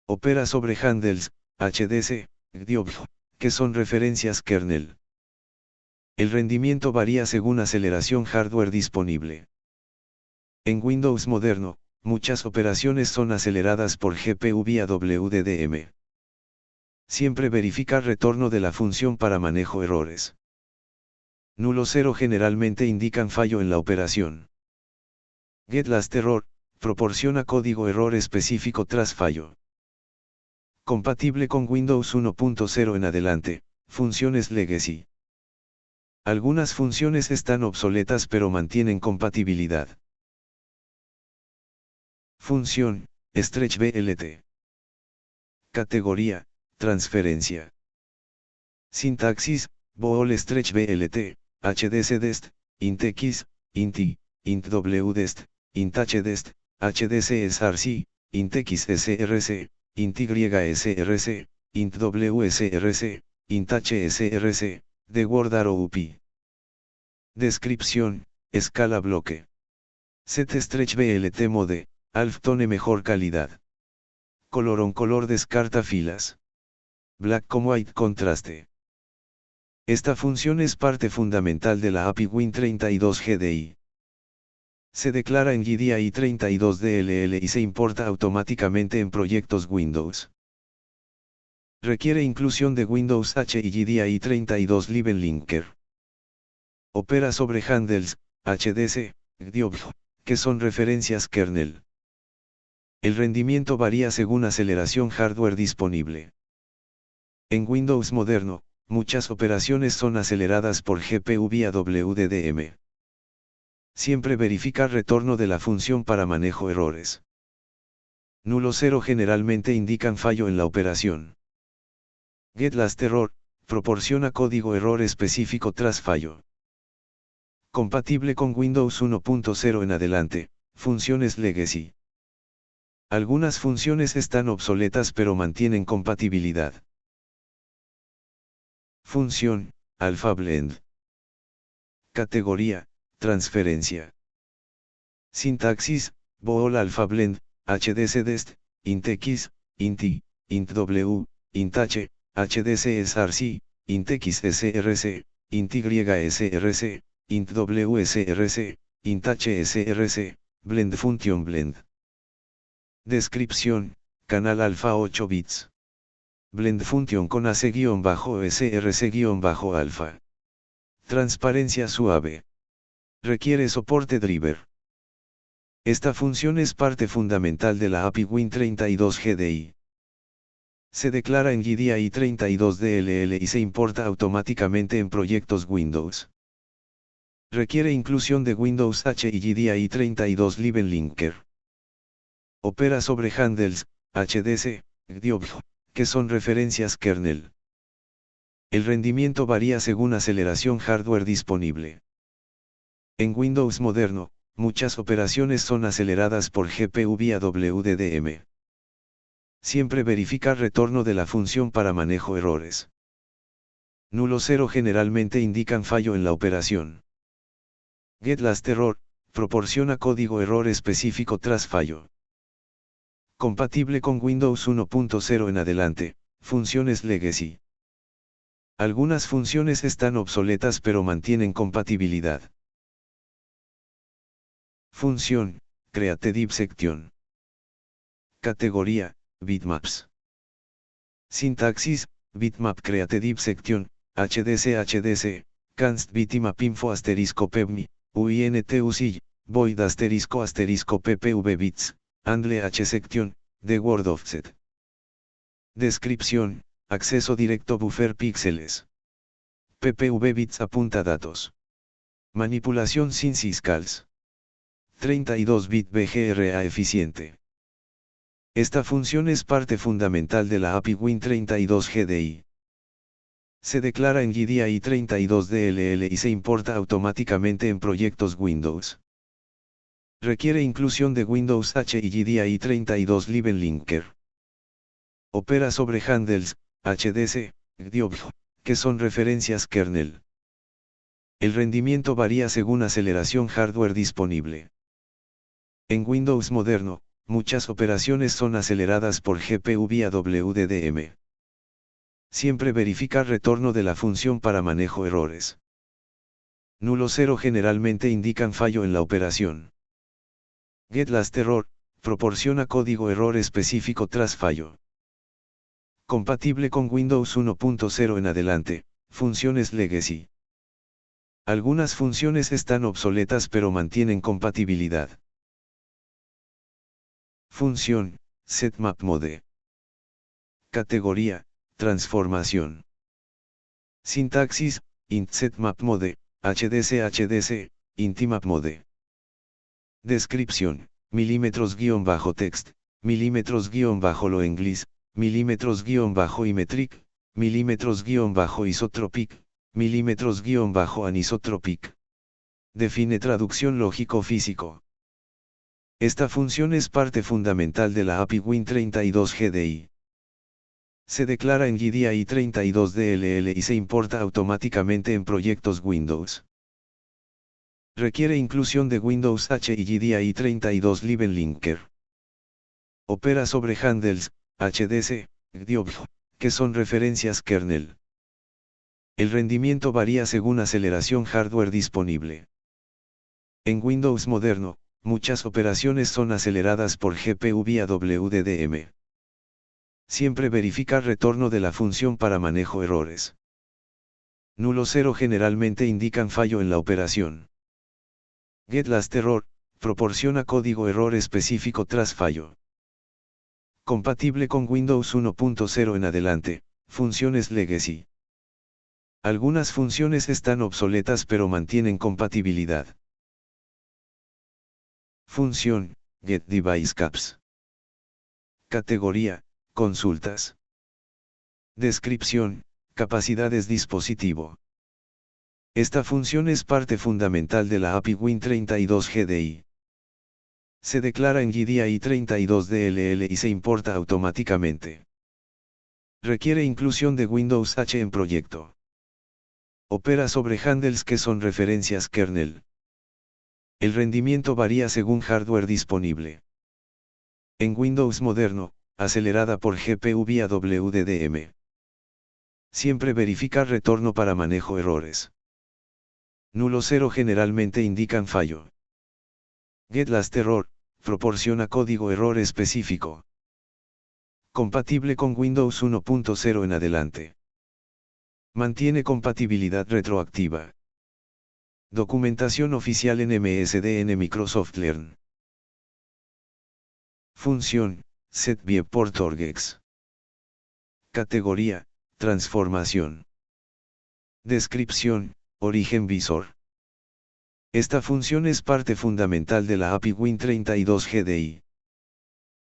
Opera sobre handles, HDC, GDOBJ, que son referencias kernel. El rendimiento varía según aceleración hardware disponible. En Windows moderno, muchas operaciones son aceleradas por GPU vía WDM. Siempre verificar retorno de la función para manejo errores. Nulo 0 generalmente indican fallo en la operación. GetLastError, proporciona código error específico tras fallo. Compatible con Windows 1.0 en adelante, funciones Legacy. Algunas funciones están obsoletas pero mantienen compatibilidad. Función, stretch BLT. Categoría, transferencia. Sintaxis, bool stretch BLT, HDCDest, IntX, INTI, IntWDest, IntHDest, HDCSRC, IntX SRC, IntYSRC, IntWSRC, IntHSRC, de WordArOUP. Descripción, escala bloque. Set stretch BLT mode, halftone mejor calidad. Color on color descarta filas. Black com white contraste. Esta función es parte fundamental de la API Win32 GDI. Se declara en GDI 32 DLL y se importa automáticamente en proyectos Windows. Requiere inclusión de Windows H y GDI 32 Live Linker. Opera sobre handles, HDC, GDOBJ, que son referencias kernel. El rendimiento varía según aceleración hardware disponible. En Windows moderno, muchas operaciones son aceleradas por GPU vía WDDM. Siempre verificar retorno de la función para manejo errores. Nulo 0 generalmente indican fallo en la operación. GetLastError, proporciona código error específico tras fallo. Compatible con Windows 1.0 en adelante, funciones Legacy. Algunas funciones están obsoletas pero mantienen compatibilidad. Función, Alpha Blend. Categoría, transferencia. Sintaxis, bool Alpha Blend, HDCDest, IntX, INTI, IntW, IntH, HDCSRC, IntX SRC, IntYSRC, IntWSRC, IntHSRC, Blend Function Blend. Descripción, canal alfa 8 bits. Blend Function con AC-SRC-alfa. Transparencia suave. Requiere soporte driver. Esta función es parte fundamental de la API Win32 GDI. Se declara en GDI 32 DLL y se importa automáticamente en proyectos Windows. Requiere inclusión de Windows H y GDI 32 Live Linker. Opera sobre handles, HDC, GDOBJ, que son referencias kernel. El rendimiento varía según aceleración hardware disponible. En Windows moderno, muchas operaciones son aceleradas por GPU vía WDDM. Siempre verificar retorno de la función para manejo errores. Nulo 0 generalmente indican fallo en la operación. GetLastError, proporciona código error específico tras fallo. Compatible con Windows 1.0 en adelante, funciones Legacy. Algunas funciones están obsoletas pero mantienen compatibilidad. Función, CreateDivSection. Categoría, Bitmaps. Sintaxis, Bitmap CreateDivSection, HDC, Canst Bitmap Info *PEVMI, UINT Void *PPV Bits, Handle H-Section, de Word Offset. Descripción, acceso directo buffer píxeles. PPV Bits apunta datos. Manipulación sin syscalls. 32-bit BGRA eficiente. Esta función es parte fundamental de la API Win32 GDI. Se declara en GDI 32 DLL y se importa automáticamente en proyectos Windows. Requiere inclusión de Windows H y GDI 32 Live Linker. Opera sobre handles, HDC, GDOBJ, que son referencias kernel. El rendimiento varía según aceleración hardware disponible. En Windows moderno, muchas operaciones son aceleradas por GPU vía WDDM. Siempre verificar retorno de la función para manejo errores. Nulo 0 generalmente indican fallo en la operación. GetLastError, proporciona código error específico tras fallo. Compatible con Windows 1.0 en adelante, funciones Legacy. Algunas funciones están obsoletas pero mantienen compatibilidad. Función, setMapMode. Categoría, transformación. Sintaxis, int setMapMode, HDC, IntiMapMode. Descripción, milímetros-text, milímetros-lo English, milímetros-imetric, milímetros-isotropic, milímetros-anisotropic. Define traducción lógico-físico. Esta función es parte fundamental de la API Win32 GDI. Se declara en GDI 32 DLL y se importa automáticamente en proyectos Windows. Requiere inclusión de Windows H y GDI 32 Live Linker. Opera sobre handles, HDC, GDOBJ, que son referencias kernel. El rendimiento varía según aceleración hardware disponible. En Windows moderno, muchas operaciones son aceleradas por GPU vía WDDM. Siempre verificar retorno de la función para manejo errores. Nulo 0 generalmente indican fallo en la operación. GetLastError, proporciona código error específico tras fallo. Compatible con Windows 1.0 en adelante, funciones Legacy. Algunas funciones están obsoletas pero mantienen compatibilidad. Función, GetDeviceCaps. Categoría, consultas. Descripción, capacidades dispositivo. Esta función es parte fundamental de la API Win32 GDI. Se declara en GDI 32 DLL y se importa automáticamente. Requiere inclusión de Windows H en proyecto. Opera sobre handles que son referencias kernel. El rendimiento varía según hardware disponible. En Windows moderno, acelerada por GPU vía WDDM. Siempre verificar retorno para manejo errores. Nulo 0 generalmente indican fallo. GetLastError, proporciona código error específico. Compatible con Windows 1.0 en adelante. Mantiene compatibilidad retroactiva. Documentación oficial en MSDN Microsoft Learn. Función, setViewPort.orgex. Categoría, transformación. Descripción, origen visor. Esta función es parte fundamental de la API Win32 GDI.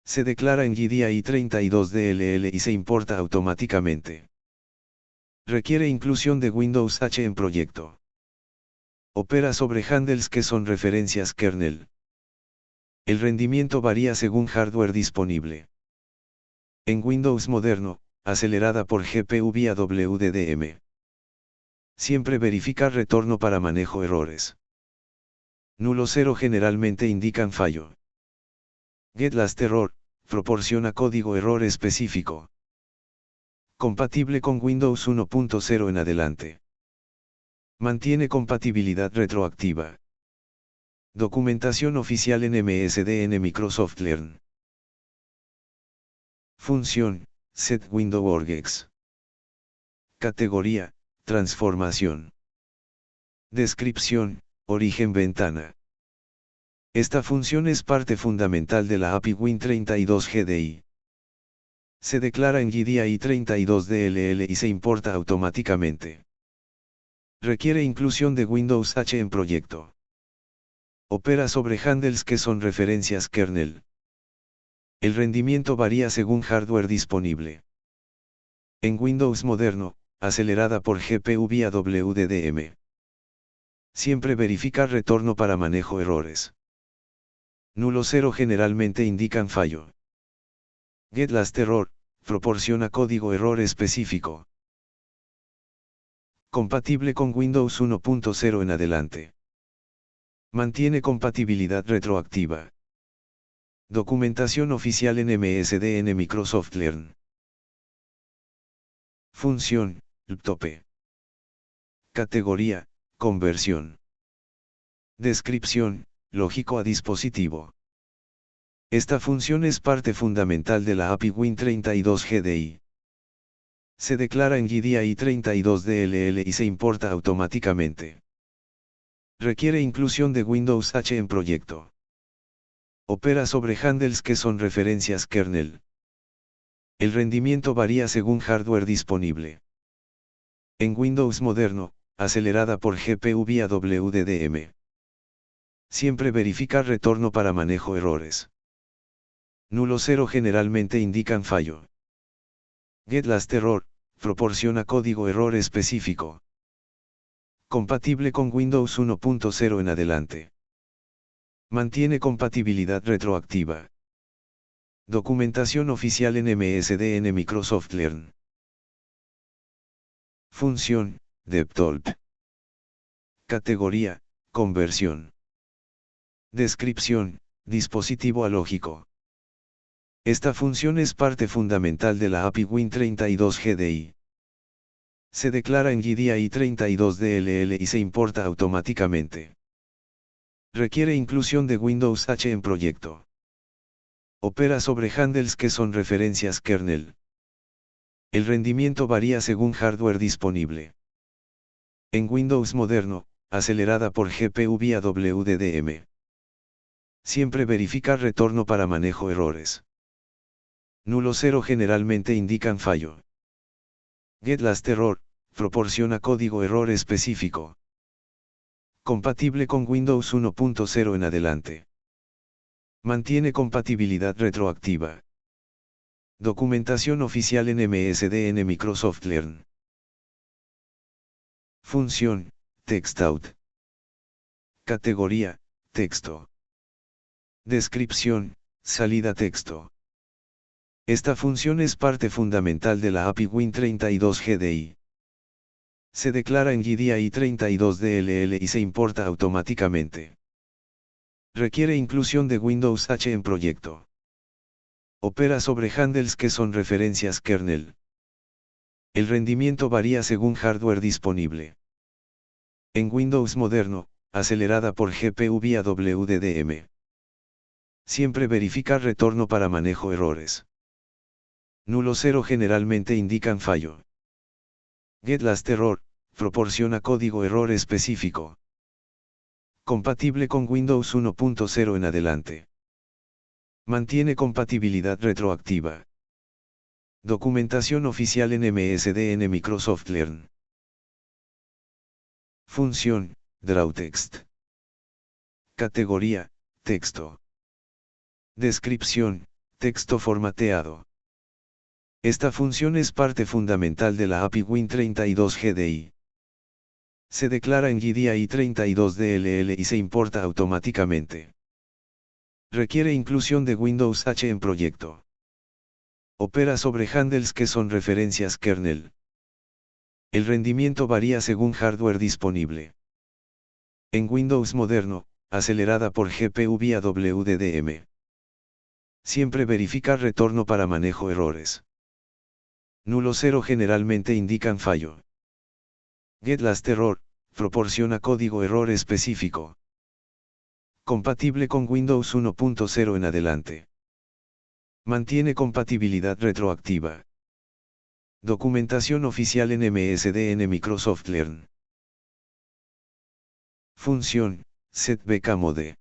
Se declara en GDI 32 DLL y se importa automáticamente. Requiere inclusión de Windows H en proyecto. Opera sobre handles que son referencias kernel. El rendimiento varía según hardware disponible. En Windows moderno, acelerada por GPU vía WDDM. Siempre verificar retorno para manejo errores. Nulo 0 generalmente indican fallo. GetLastError, proporciona código error específico. Compatible con Windows 1.0 en adelante. Mantiene compatibilidad retroactiva. Documentación oficial en MSDN Microsoft Learn. Función, setWindowOrgex. Categoría, transformación. Descripción, origen ventana. Esta función es parte fundamental de la API Win32 GDI. Se declara en GDI 32 DLL y se importa automáticamente. Requiere inclusión de Windows H en proyecto. Opera sobre handles que son referencias kernel. El rendimiento varía según hardware disponible. En Windows moderno, acelerada por GPU vía WDDM. Siempre verificar retorno para manejo errores. Nulo 0 generalmente indican fallo. GetLastError, proporciona código error específico. Compatible con Windows 1.0 en adelante. Mantiene compatibilidad retroactiva. Documentación oficial en MSDN Microsoft Learn. Función, LTOP. Categoría, conversión. Descripción, lógico a dispositivo. Esta función es parte fundamental de la API Win32 GDI. Se declara en GDI 32 DLL y se importa automáticamente. Requiere inclusión de Windows H en proyecto. Opera sobre handles que son referencias kernel. El rendimiento varía según hardware disponible. En Windows moderno, acelerada por GPU vía WDDM. Siempre verificar retorno para manejo errores. Nulo 0 generalmente indican fallo. GetLastError, proporciona código error específico. Compatible con Windows 1.0 en adelante. Mantiene compatibilidad retroactiva. Documentación oficial en MSDN Microsoft Learn. Función, DevToolb. Categoría, conversión. Descripción, dispositivo alógico. Esta función es parte fundamental de la API Win32 GDI. Se declara en GDI 32DLL y se importa automáticamente. Requiere inclusión de Windows H en proyecto. Opera sobre handles que son referencias kernel. El rendimiento varía según hardware disponible. En Windows moderno, acelerada por GPU vía WDDM. Siempre verifica retorno para manejo errores. Nulo 0 generalmente indican fallo. GetLastError, proporciona código error específico. Compatible con Windows 1.0 en adelante. Mantiene compatibilidad retroactiva. Documentación oficial en MSDN Microsoft Learn. Función, TextOut. Categoría, texto. Descripción, salida texto. Esta función es parte fundamental de la API Win32 GDI. Se declara en GDI 32DLL y se importa automáticamente. Requiere inclusión de Windows H en proyecto. Opera sobre handles que son referencias kernel. El rendimiento varía según hardware disponible. En Windows moderno, acelerada por GPU vía WDDM. Siempre verifica retorno para manejo errores. Nulo 0 generalmente indican fallo. GetLastError, proporciona código error específico. Compatible con Windows 1.0 en adelante. Mantiene compatibilidad retroactiva. Documentación oficial en MSDN Microsoft Learn. Función, DrawText. Categoría, texto. Descripción, texto formateado. Esta función es parte fundamental de la API Win32 GDI. Se declara en GDI 32DLL y se importa automáticamente. Requiere inclusión de Windows H en proyecto. Opera sobre handles que son referencias kernel. El rendimiento varía según hardware disponible. En Windows moderno, acelerada por GPU vía WDDM. Siempre verifica retorno para manejo errores. Nulo 0 generalmente indican fallo. GetLastError, proporciona código error específico. Compatible con Windows 1.0 en adelante. Mantiene compatibilidad retroactiva. Documentación oficial en MSDN Microsoft Learn. Función, setBKMode.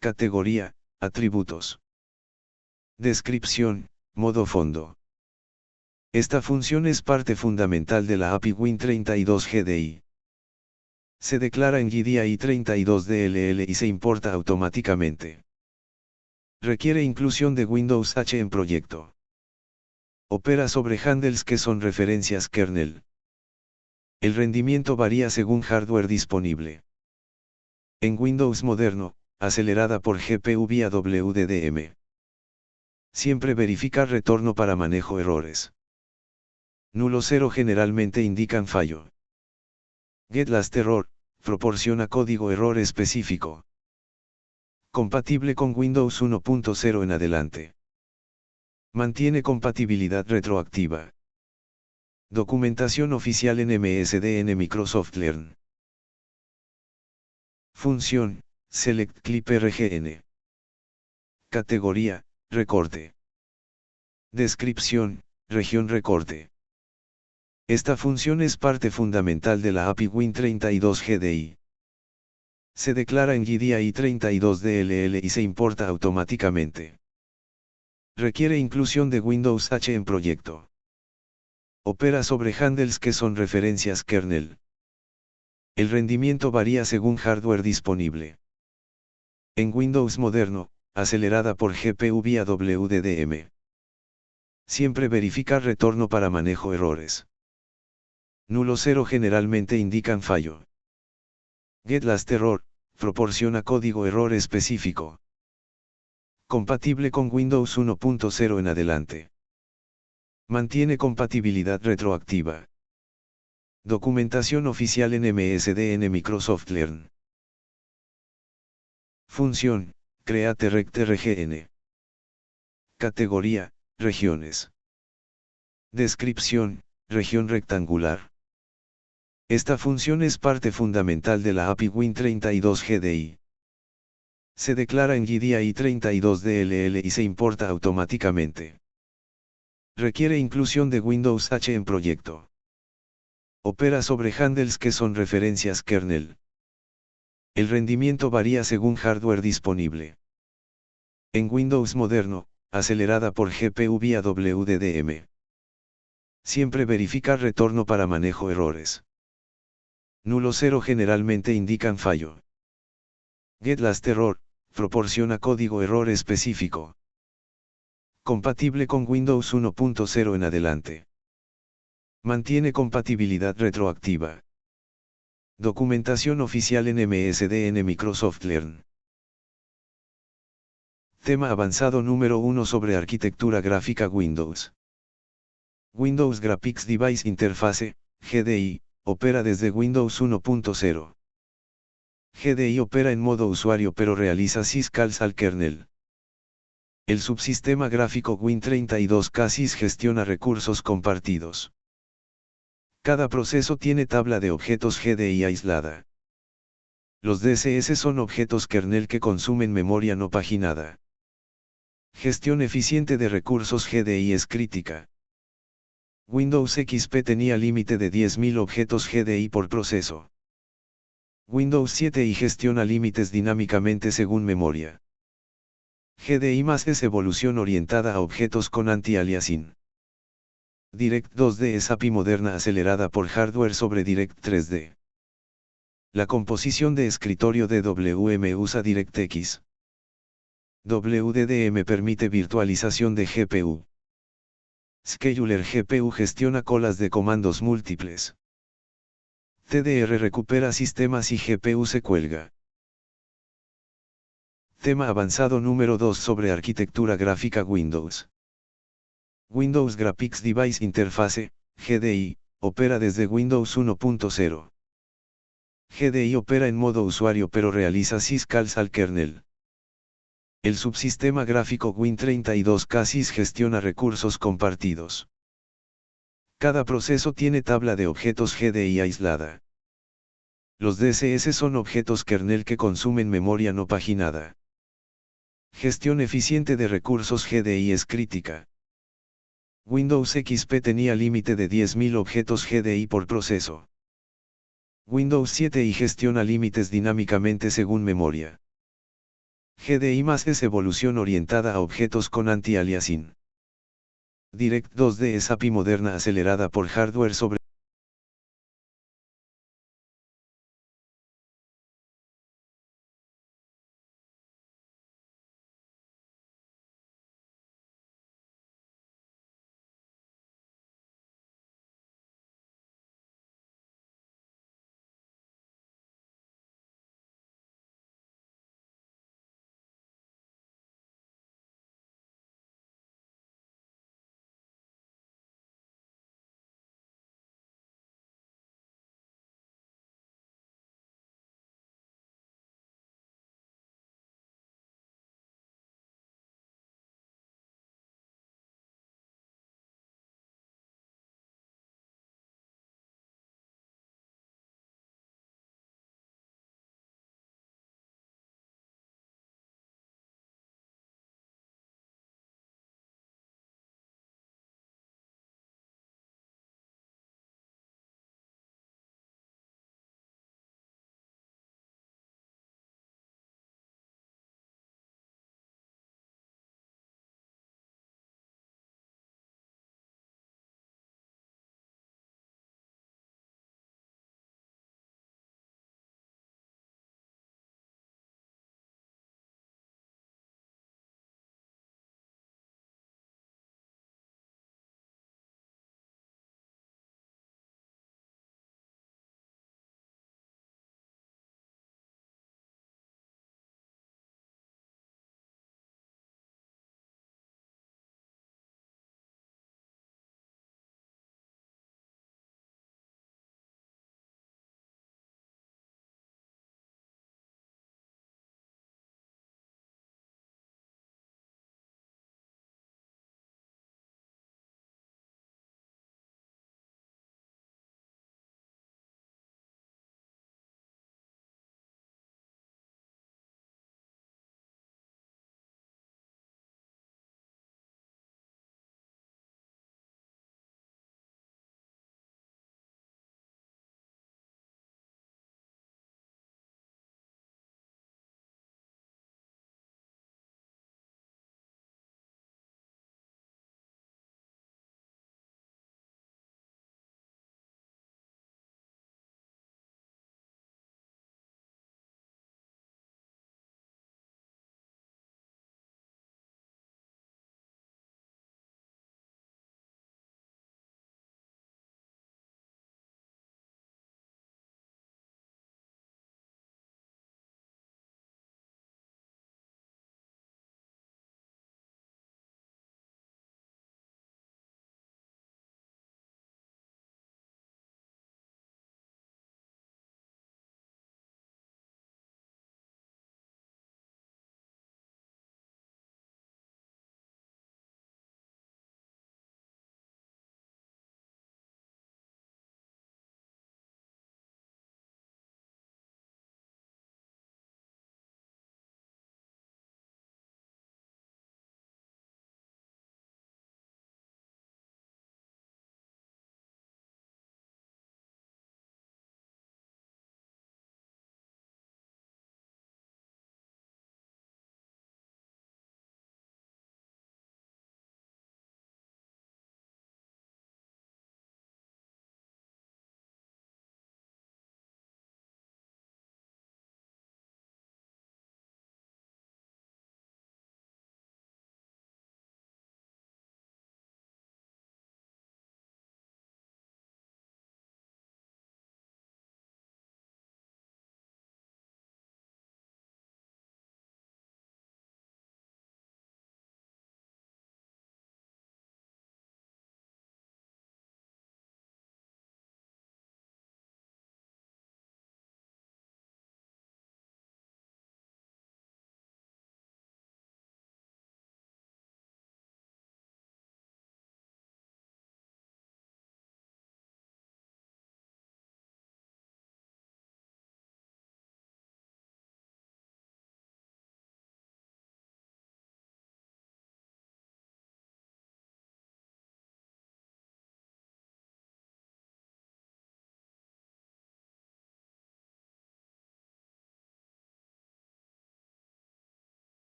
Categoría, atributos. Descripción, modo fondo. Esta función es parte fundamental de la API Win32 GDI. Se declara en GDI 32DLL y se importa automáticamente. Requiere inclusión de Windows H en proyecto. Opera sobre handles que son referencias kernel. El rendimiento varía según hardware disponible. En Windows moderno, acelerada por GPU vía WDDM. Siempre verifica retorno para manejo errores. Nulo 0 generalmente indican fallo. GetLastError, proporciona código error específico. Compatible con Windows 1.0 en adelante. Mantiene compatibilidad retroactiva. Documentación oficial en MSDN Microsoft Learn. Función, SelectClipRGN. Categoría, recorte. Descripción, región recorte. Esta función es parte fundamental de la API Win32 GDI. Se declara en GDI 32DLL y se importa automáticamente. Requiere inclusión de Windows H en proyecto. Opera sobre handles que son referencias kernel. El rendimiento varía según hardware disponible. En Windows moderno, acelerada por GPU vía WDDM. Siempre verificar retorno para manejo errores. Nulo 0 generalmente indican fallo. GetLastError, proporciona código error específico. Compatible con Windows 1.0 en adelante. Mantiene compatibilidad retroactiva. Documentación oficial en MSDN Microsoft Learn. Función, Create Rect RGN. Categoría, regiones. Descripción, región rectangular. Esta función es parte fundamental de la API Win32 GDI. Se declara en GDI 32DLL y se importa automáticamente. Requiere inclusión de Windows H en proyecto. Opera sobre handles que son referencias kernel. El rendimiento varía según hardware disponible. En Windows moderno, acelerada por GPU vía WDDM. Siempre verificar retorno para manejo errores. Nulo 0 generalmente indican fallo. GetLastError, proporciona código error específico. Compatible con Windows 1.0 en adelante. Mantiene compatibilidad retroactiva. Documentación oficial en MSDN Microsoft Learn. Tema avanzado número 1 sobre arquitectura gráfica Windows. Windows Graphics Device Interface, GDI, opera desde Windows 1.0. GDI opera en modo usuario pero realiza syscalls al kernel. El subsistema gráfico Win32K sys gestiona recursos compartidos. Cada proceso tiene tabla de objetos GDI aislada. Los DCS son objetos kernel que consumen memoria no paginada. Gestión eficiente de recursos GDI es crítica. Windows XP tenía límite de 10.000 objetos GDI por proceso. Windows 7 y gestiona límites dinámicamente según memoria. GDI más es evolución orientada a objetos con anti-aliasing. Direct 2D es API moderna acelerada por hardware sobre Direct 3D. La composición de escritorio de WM usa DirectX. WDDM permite virtualización de GPU. Scheduler GPU gestiona colas de comandos múltiples. TDR recupera sistemas y GPU se cuelga. Tema avanzado número 2 sobre arquitectura gráfica Windows. Windows Graphics Device Interface, GDI, opera desde Windows 1.0. GDI opera en modo usuario pero realiza syscalls al kernel. El subsistema gráfico Win32K sys gestiona recursos compartidos. Cada proceso tiene tabla de objetos GDI aislada. Los DCS son objetos kernel que consumen memoria no paginada. Gestión eficiente de recursos GDI es crítica. Windows XP tenía límite de 10.000 objetos GDI por proceso. Windows 7 y gestiona límites dinámicamente según memoria. GDI más es evolución orientada a objetos con anti-aliasing. Direct 2D es API moderna acelerada por hardware sobre